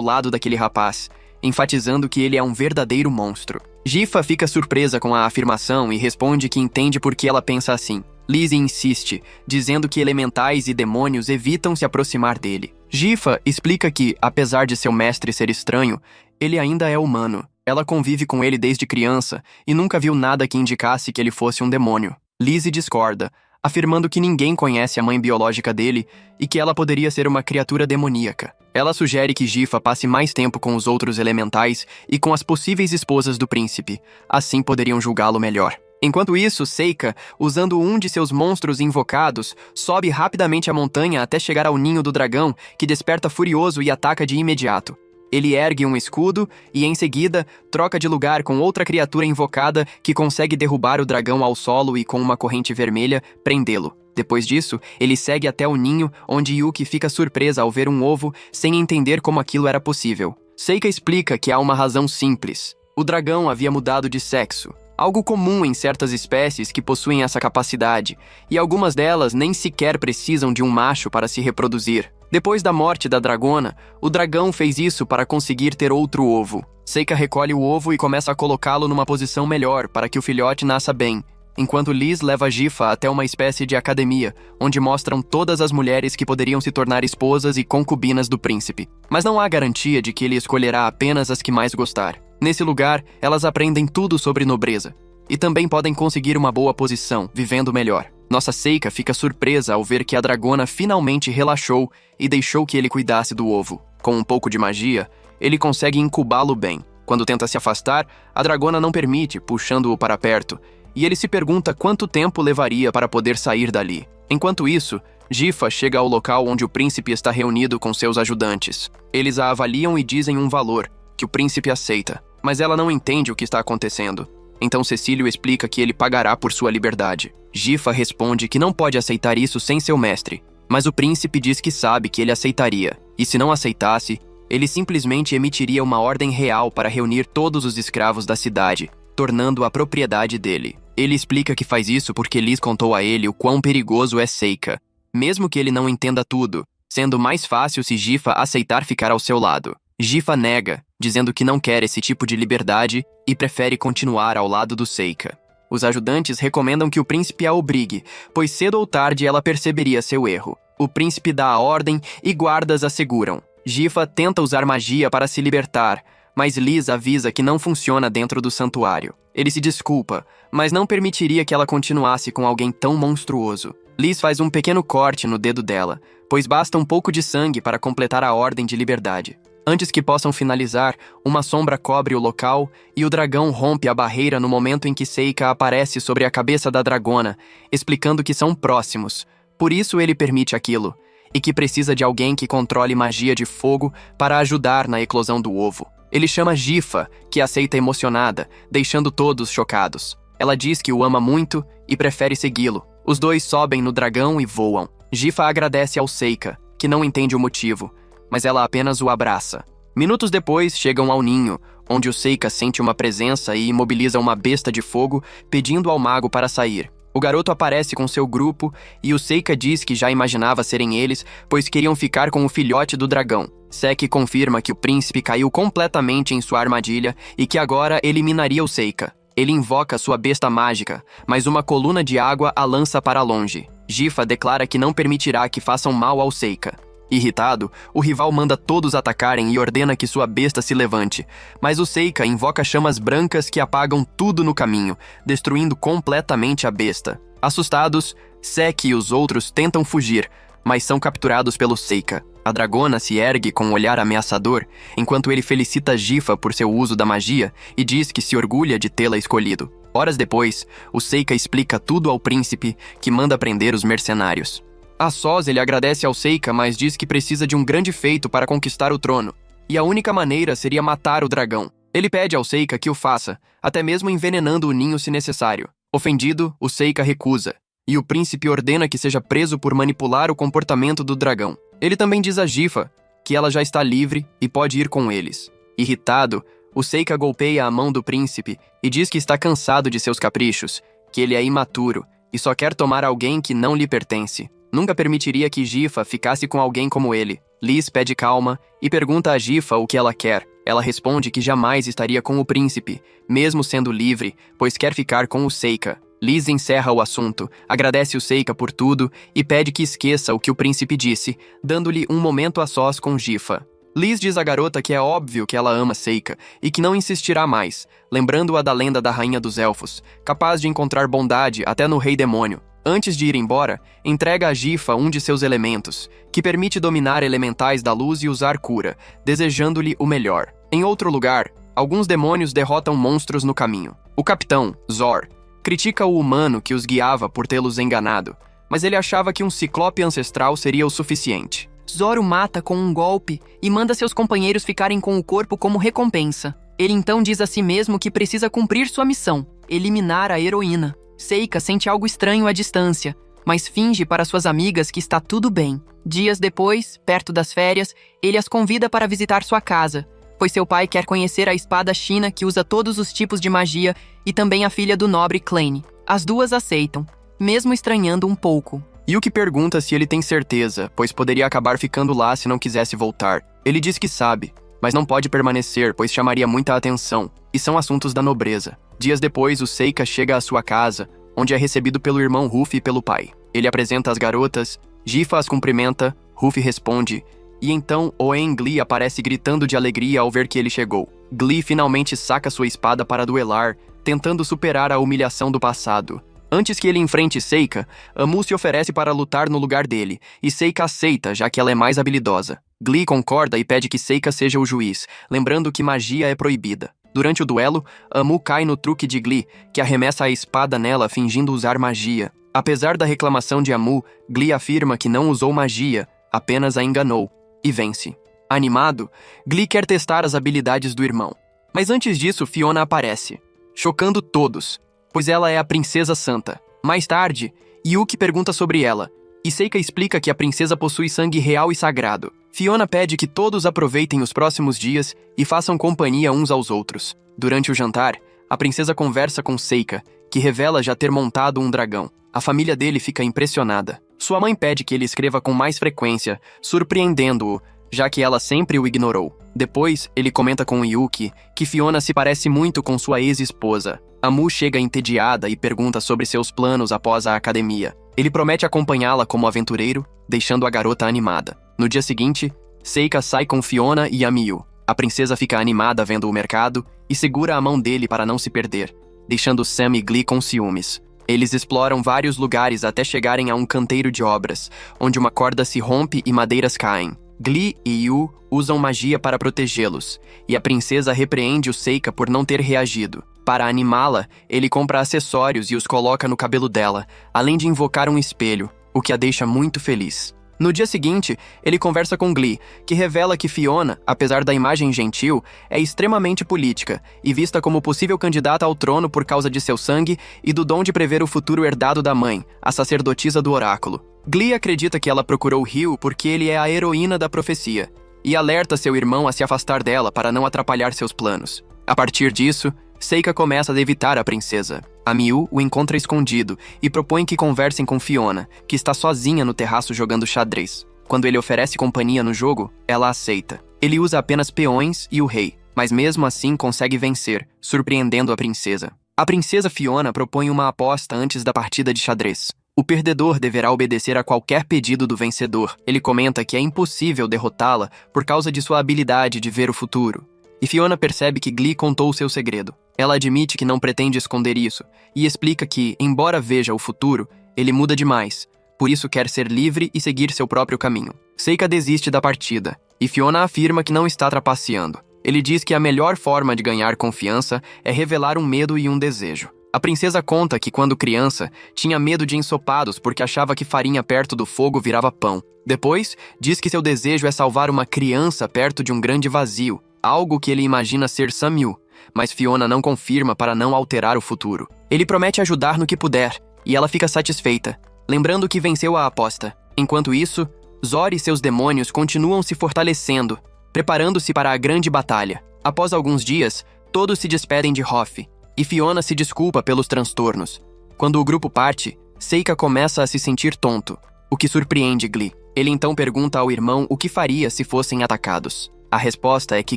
lado daquele rapaz, enfatizando que ele é um verdadeiro monstro. Gifa fica surpresa com a afirmação e responde que entende por que ela pensa assim. Lizzie insiste, dizendo que elementais e demônios evitam se aproximar dele. Gifa explica que, apesar de seu mestre ser estranho, ele ainda é humano. Ela convive com ele desde criança e nunca viu nada que indicasse que ele fosse um demônio. Lizzie discorda, afirmando que ninguém conhece a mãe biológica dele e que ela poderia ser uma criatura demoníaca. Ela sugere que Gifa passe mais tempo com os outros elementais e com as possíveis esposas do príncipe, assim poderiam julgá-lo melhor. Enquanto isso, Seika, usando um de seus monstros invocados, sobe rapidamente a montanha até chegar ao ninho do dragão, que desperta furioso e ataca de imediato. Ele ergue um escudo e, em seguida, troca de lugar com outra criatura invocada que consegue derrubar o dragão ao solo e, com uma corrente vermelha, prendê-lo. Depois disso, ele segue até o ninho, onde Yuki fica surpresa ao ver um ovo, sem entender como aquilo era possível. Seika explica que há uma razão simples. O dragão havia mudado de sexo, algo comum em certas espécies que possuem essa capacidade, e algumas delas nem sequer precisam de um macho para se reproduzir. Depois da morte da dragona, o dragão fez isso para conseguir ter outro ovo. Seika recolhe o ovo e começa a colocá-lo numa posição melhor para que o filhote nasça bem, enquanto Liz leva Gifa até uma espécie de academia, onde mostram todas as mulheres que poderiam se tornar esposas e concubinas do príncipe. Mas não há garantia de que ele escolherá apenas as que mais gostar. Nesse lugar, elas aprendem tudo sobre nobreza, e também podem conseguir uma boa posição, vivendo melhor. Nossa Seika fica surpresa ao ver que a dragona finalmente relaxou e deixou que ele cuidasse do ovo. Com um pouco de magia, ele consegue incubá-lo bem. Quando tenta se afastar, a dragona não permite, puxando-o para perto, e ele se pergunta quanto tempo levaria para poder sair dali. Enquanto isso, Gifa chega ao local onde o príncipe está reunido com seus ajudantes. Eles a avaliam e dizem um valor, que o príncipe aceita, mas ela não entende o que está acontecendo. Então Cecílio explica que ele pagará por sua liberdade. Gifa responde que não pode aceitar isso sem seu mestre, mas o príncipe diz que sabe que ele aceitaria, e se não aceitasse, ele simplesmente emitiria uma ordem real para reunir todos os escravos da cidade, tornando-a propriedade dele. Ele explica que faz isso porque Liz contou a ele o quão perigoso é Seika, mesmo que ele não entenda tudo, sendo mais fácil se Gifa aceitar ficar ao seu lado. Gifa nega, dizendo que não quer esse tipo de liberdade e prefere continuar ao lado do Seika. Os ajudantes recomendam que o príncipe a obrigue, pois cedo ou tarde ela perceberia seu erro. O príncipe dá a ordem e guardas a seguram. Gifa tenta usar magia para se libertar, mas Liz avisa que não funciona dentro do santuário. Ele se desculpa, mas não permitiria que ela continuasse com alguém tão monstruoso. Liz faz um pequeno corte no dedo dela, pois basta um pouco de sangue para completar a ordem de liberdade. Antes que possam finalizar, uma sombra cobre o local e o dragão rompe a barreira no momento em que Seika aparece sobre a cabeça da dragona, explicando que são próximos. Por isso ele permite aquilo, e que precisa de alguém que controle magia de fogo para ajudar na eclosão do ovo. Ele chama Gifa, que aceita emocionada, deixando todos chocados. Ela diz que o ama muito e prefere segui-lo. Os dois sobem no dragão e voam. Gifa agradece ao Seika, que não entende o motivo, mas ela apenas o abraça. Minutos depois, chegam ao ninho, onde o Seika sente uma presença e imobiliza uma besta de fogo, pedindo ao mago para sair. O garoto aparece com seu grupo e o Seika diz que já imaginava serem eles, pois queriam ficar com o filhote do dragão. Seki confirma que o príncipe caiu completamente em sua armadilha e que agora eliminaria o Seika. Ele invoca sua besta mágica, mas uma coluna de água a lança para longe. Gifa declara que não permitirá que façam mal ao Seika. Irritado, o rival manda todos atacarem e ordena que sua besta se levante, mas o Seika invoca chamas brancas que apagam tudo no caminho, destruindo completamente a besta. Assustados, Seki e os outros tentam fugir, mas são capturados pelo Seika. A dragona se ergue com um olhar ameaçador, enquanto ele felicita Gifa por seu uso da magia e diz que se orgulha de tê-la escolhido. Horas depois, o Seika explica tudo ao príncipe, que manda prender os mercenários. A sós, ele agradece ao Seika, mas diz que precisa de um grande feito para conquistar o trono, e a única maneira seria matar o dragão. Ele pede ao Seika que o faça, até mesmo envenenando o ninho se necessário. Ofendido, o Seika recusa, e o príncipe ordena que seja preso por manipular o comportamento do dragão. Ele também diz a Gifa que ela já está livre e pode ir com eles. Irritado, o Seika golpeia a mão do príncipe e diz que está cansado de seus caprichos, que ele é imaturo e só quer tomar alguém que não lhe pertence. Nunca permitiria que Gifa ficasse com alguém como ele. Liz pede calma e pergunta a Gifa o que ela quer. Ela responde que jamais estaria com o príncipe, mesmo sendo livre, pois quer ficar com o Seika. Liz encerra o assunto, agradece o Seika por tudo e pede que esqueça o que o príncipe disse, dando-lhe um momento a sós com Gifa. Liz diz à garota que é óbvio que ela ama Seika e que não insistirá mais, lembrando-a da lenda da Rainha dos Elfos, capaz de encontrar bondade até no Rei Demônio. Antes de ir embora, entrega a Gifa um de seus elementos, que permite dominar elementais da luz e usar cura, desejando-lhe o melhor. Em outro lugar, alguns demônios derrotam monstros no caminho. O capitão, Zor, critica o humano que os guiava por tê-los enganado, mas ele achava que um ciclope ancestral seria o suficiente. Zor o mata com um golpe e manda seus companheiros ficarem com o corpo como recompensa. Ele então diz a si mesmo que precisa cumprir sua missão, eliminar a heroína. Seika sente algo estranho à distância, mas finge para suas amigas que está tudo bem. Dias depois, perto das férias, ele as convida para visitar sua casa, pois seu pai quer conhecer a espada China que usa todos os tipos de magia e também a filha do nobre Klein. As duas aceitam, mesmo estranhando um pouco. Yuki pergunta se ele tem certeza, pois poderia acabar ficando lá se não quisesse voltar. Ele diz que sabe, mas não pode permanecer, pois chamaria muita atenção, e são assuntos da nobreza. Dias depois, o Seika chega à sua casa, onde é recebido pelo irmão Ruffy e pelo pai. Ele apresenta as garotas, Gifa as cumprimenta, Ruffy responde, e então Oen Glee aparece gritando de alegria ao ver que ele chegou. Glee finalmente saca sua espada para duelar, tentando superar a humilhação do passado. Antes que ele enfrente Seika, Amu se oferece para lutar no lugar dele, e Seika aceita, já que ela é mais habilidosa. Glee concorda e pede que Seika seja o juiz, lembrando que magia é proibida. Durante o duelo, Amu cai no truque de Glee, que arremessa a espada nela fingindo usar magia. Apesar da reclamação de Amu, Glee afirma que não usou magia, apenas a enganou, e vence. Animado, Glee quer testar as habilidades do irmão. Mas antes disso, Fiona aparece, chocando todos, pois ela é a Princesa Santa. Mais tarde, Yuki pergunta sobre ela, e Seika explica que a princesa possui sangue real e sagrado. Fiona pede que todos aproveitem os próximos dias e façam companhia uns aos outros. Durante o jantar, a princesa conversa com Seika, que revela já ter montado um dragão. A família dele fica impressionada. Sua mãe pede que ele escreva com mais frequência, surpreendendo-o, já que ela sempre o ignorou. Depois, ele comenta com Yuki que Fiona se parece muito com sua ex-esposa. Amu chega entediada e pergunta sobre seus planos após a academia. Ele promete acompanhá-la como aventureiro, deixando a garota animada. No dia seguinte, Seika sai com Fiona e Amiyu. A princesa fica animada vendo o mercado e segura a mão dele para não se perder, deixando Sam e Glee com ciúmes. Eles exploram vários lugares até chegarem a um canteiro de obras, onde uma corda se rompe e madeiras caem. Glee e Yu usam magia para protegê-los, e a princesa repreende o Seika por não ter reagido. Para animá-la, ele compra acessórios e os coloca no cabelo dela, além de invocar um espelho, o que a deixa muito feliz. No dia seguinte, ele conversa com Glee, que revela que Fiona, apesar da imagem gentil, é extremamente política e vista como possível candidata ao trono por causa de seu sangue e do dom de prever o futuro herdado da mãe, a sacerdotisa do oráculo. Glee acredita que ela procurou Ryu porque ele é a heroína da profecia, e alerta seu irmão a se afastar dela para não atrapalhar seus planos. A partir disso, Seika começa a evitar a princesa. Amiyu o encontra escondido e propõe que conversem com Fiona, que está sozinha no terraço jogando xadrez. Quando ele oferece companhia no jogo, ela aceita. Ele usa apenas peões e o rei, mas mesmo assim consegue vencer, surpreendendo a princesa. A princesa Fiona propõe uma aposta antes da partida de xadrez. O perdedor deverá obedecer a qualquer pedido do vencedor. Ele comenta que é impossível derrotá-la por causa de sua habilidade de ver o futuro. E Fiona percebe que Glee contou seu segredo. Ela admite que não pretende esconder isso, e explica que, embora veja o futuro, ele muda demais, por isso quer ser livre e seguir seu próprio caminho. Seika desiste da partida, e Fiona afirma que não está trapaceando. Ele diz que a melhor forma de ganhar confiança é revelar um medo e um desejo. A princesa conta que, quando criança, tinha medo de ensopados porque achava que farinha perto do fogo virava pão. Depois, diz que seu desejo é salvar uma criança perto de um grande vazio, algo que ele imagina ser Samyu, mas Fiona não confirma para não alterar o futuro. Ele promete ajudar no que puder, e ela fica satisfeita, lembrando que venceu a aposta. Enquanto isso, Zor e seus demônios continuam se fortalecendo, preparando-se para a grande batalha. Após alguns dias, todos se despedem de Hoff, e Fiona se desculpa pelos transtornos. Quando o grupo parte, Seika começa a se sentir tonto, o que surpreende Glee. Ele então pergunta ao irmão o que faria se fossem atacados. A resposta é que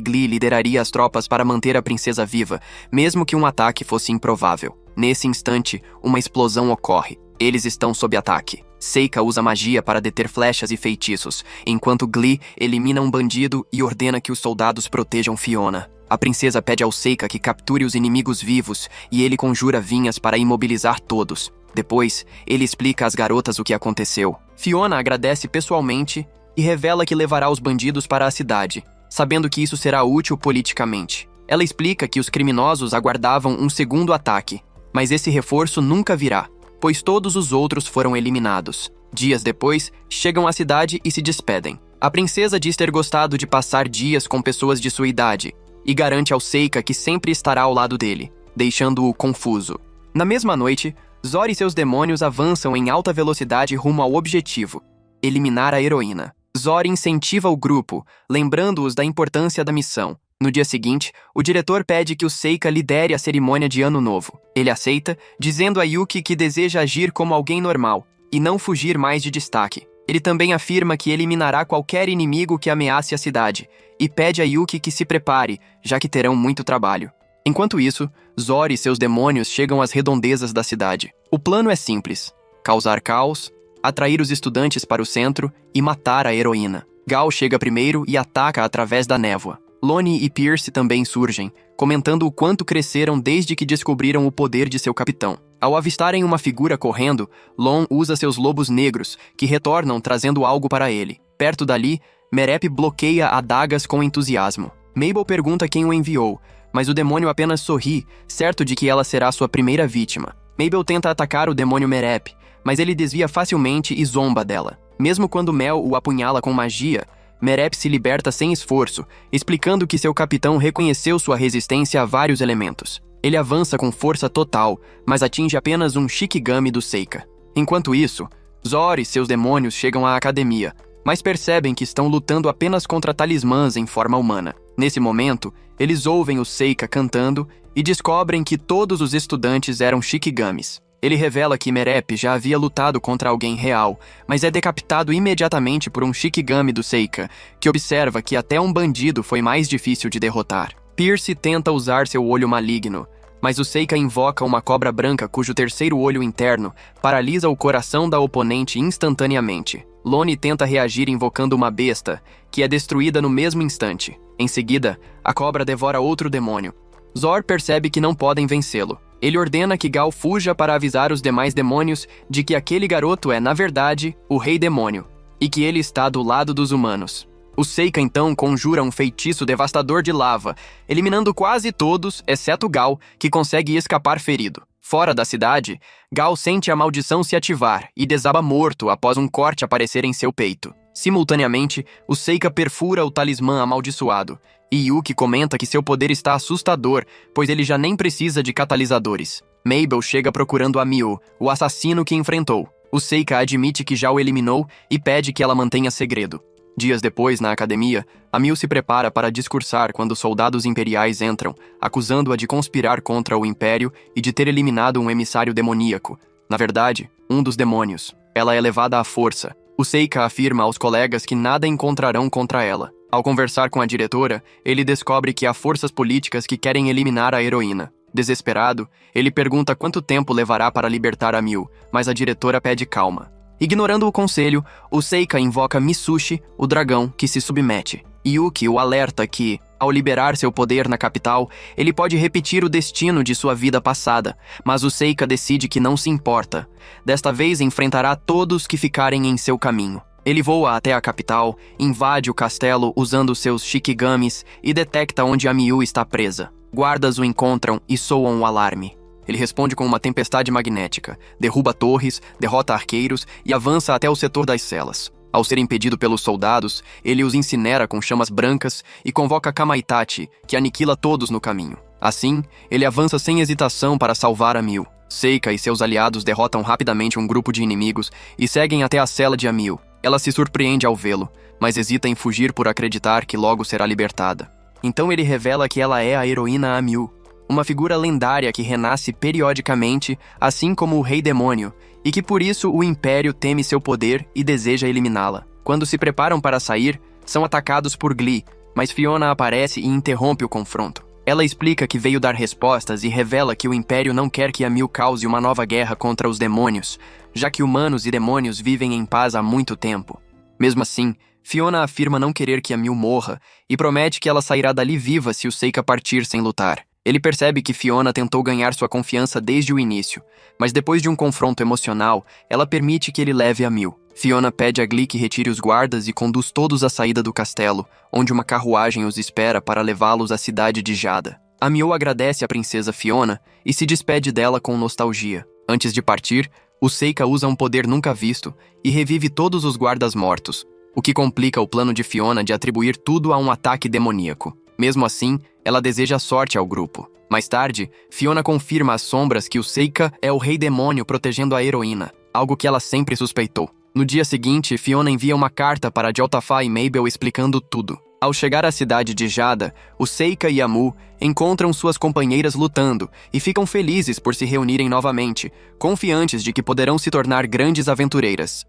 Glee lideraria as tropas para manter a princesa viva, mesmo que um ataque fosse improvável. Nesse instante, uma explosão ocorre. Eles estão sob ataque. Seika usa magia para deter flechas e feitiços, enquanto Glee elimina um bandido e ordena que os soldados protejam Fiona. A princesa pede ao Seika que capture os inimigos vivos e ele conjura vinhas para imobilizar todos. Depois, ele explica às garotas o que aconteceu. Fiona agradece pessoalmente e revela que levará os bandidos para a cidade, sabendo que isso será útil politicamente. Ela explica que os criminosos aguardavam um segundo ataque, mas esse reforço nunca virá, pois todos os outros foram eliminados. Dias depois, chegam à cidade e se despedem. A princesa diz ter gostado de passar dias com pessoas de sua idade e garante ao Seika que sempre estará ao lado dele, deixando-o confuso. Na mesma noite, Zor e seus demônios avançam em alta velocidade rumo ao objetivo: eliminar a heroína. Zor incentiva o grupo, lembrando-os da importância da missão. No dia seguinte, o diretor pede que o Seika lidere a cerimônia de Ano Novo. Ele aceita, dizendo a Yuki que deseja agir como alguém normal e não fugir mais de destaque. Ele também afirma que eliminará qualquer inimigo que ameace a cidade e pede a Yuki que se prepare, já que terão muito trabalho. Enquanto isso, Zor e seus demônios chegam às redondezas da cidade. O plano é simples: causar caos, atrair os estudantes para o centro e matar a heroína. Gal chega primeiro e ataca através da névoa. Lonnie e Pierce também surgem, comentando o quanto cresceram desde que descobriram o poder de seu capitão. Ao avistarem uma figura correndo, Lon usa seus lobos negros, que retornam trazendo algo para ele. Perto dali, Merep bloqueia adagas com entusiasmo. Mabel pergunta quem o enviou, mas o demônio apenas sorri, certo de que ela será sua primeira vítima. Mabel tenta atacar o demônio Merep, mas ele desvia facilmente e zomba dela. Mesmo quando Mel o apunhala com magia, Merep se liberta sem esforço, explicando que seu capitão reconheceu sua resistência a vários elementos. Ele avança com força total, mas atinge apenas um Shikigami do Seika. Enquanto isso, Zor e seus demônios chegam à academia, mas percebem que estão lutando apenas contra talismãs em forma humana. Nesse momento, eles ouvem o Seika cantando e descobrem que todos os estudantes eram Shikigamis. Ele revela que Merep já havia lutado contra alguém real, mas é decapitado imediatamente por um Shikigami do Seika, que observa que até um bandido foi mais difícil de derrotar. Pierce tenta usar seu olho maligno, mas o Seika invoca uma cobra branca cujo terceiro olho interno paralisa o coração da oponente instantaneamente. Lonnie tenta reagir invocando uma besta, que é destruída no mesmo instante. Em seguida, a cobra devora outro demônio. Zor percebe que não podem vencê-lo. Ele ordena que Gal fuja para avisar os demais demônios de que aquele garoto é, na verdade, o Rei Demônio, e que ele está do lado dos humanos. O Seika então conjura um feitiço devastador de lava, eliminando quase todos, exceto Gal, que consegue escapar ferido. Fora da cidade, Gal sente a maldição se ativar e desaba morto após um corte aparecer em seu peito. Simultaneamente, o Seika perfura o talismã amaldiçoado, e Yuki comenta que seu poder está assustador, pois ele já nem precisa de catalisadores. Mabel chega procurando a Miu, o assassino que enfrentou. O Seika admite que já o eliminou e pede que ela mantenha segredo. Dias depois, na academia, a Miu se prepara para discursar quando soldados imperiais entram, acusando-a de conspirar contra o Império e de ter eliminado um emissário demoníaco. Na verdade, um dos demônios. Ela é levada à força. O Seika afirma aos colegas que nada encontrarão contra ela. Ao conversar com a diretora, ele descobre que há forças políticas que querem eliminar a heroína. Desesperado, ele pergunta quanto tempo levará para libertar a Miu, mas a diretora pede calma. Ignorando o conselho, o Seika invoca Mitsushi, o dragão, que se submete. Yuki o alerta que, ao liberar seu poder na capital, ele pode repetir o destino de sua vida passada, mas o Seika decide que não se importa. Desta vez enfrentará todos que ficarem em seu caminho. Ele voa até a capital, invade o castelo usando seus Shikigamis e detecta onde a Miu está presa. Guardas o encontram e soam o alarme. Ele responde com uma tempestade magnética, derruba torres, derrota arqueiros e avança até o setor das celas. Ao ser impedido pelos soldados, ele os incinera com chamas brancas e convoca Kamaitachi, que aniquila todos no caminho. Assim, ele avança sem hesitação para salvar Amil. Seika e seus aliados derrotam rapidamente um grupo de inimigos e seguem até a cela de Amil. Ela se surpreende ao vê-lo, mas hesita em fugir por acreditar que logo será libertada. Então ele revela que ela é a heroína Amil, uma figura lendária que renasce periodicamente, assim como o Rei Demônio, e que por isso o Império teme seu poder e deseja eliminá-la. Quando se preparam para sair, são atacados por Glee, mas Fiona aparece e interrompe o confronto. Ela explica que veio dar respostas e revela que o Império não quer que Amil cause uma nova guerra contra os demônios, já que humanos e demônios vivem em paz há muito tempo. Mesmo assim, Fiona afirma não querer que Amil morra e promete que ela sairá dali viva se o Seika partir sem lutar. Ele percebe que Fiona tentou ganhar sua confiança desde o início, mas depois de um confronto emocional, ela permite que ele leve Amil. Fiona pede a Glee que retire os guardas e conduz todos à saída do castelo, onde uma carruagem os espera para levá-los à cidade de Jada. Amil agradece à princesa Fiona e se despede dela com nostalgia. Antes de partir, o Seika usa um poder nunca visto e revive todos os guardas mortos, o que complica o plano de Fiona de atribuir tudo a um ataque demoníaco. Mesmo assim, ela deseja sorte ao grupo. Mais tarde, Fiona confirma às sombras que o Seika é o Rei Demônio protegendo a heroína, algo que ela sempre suspeitou. No dia seguinte, Fiona envia uma carta para Jaltafá e Mabel explicando tudo. Ao chegar à cidade de Jada, o Seika e Amu encontram suas companheiras lutando e ficam felizes por se reunirem novamente, confiantes de que poderão se tornar grandes aventureiras.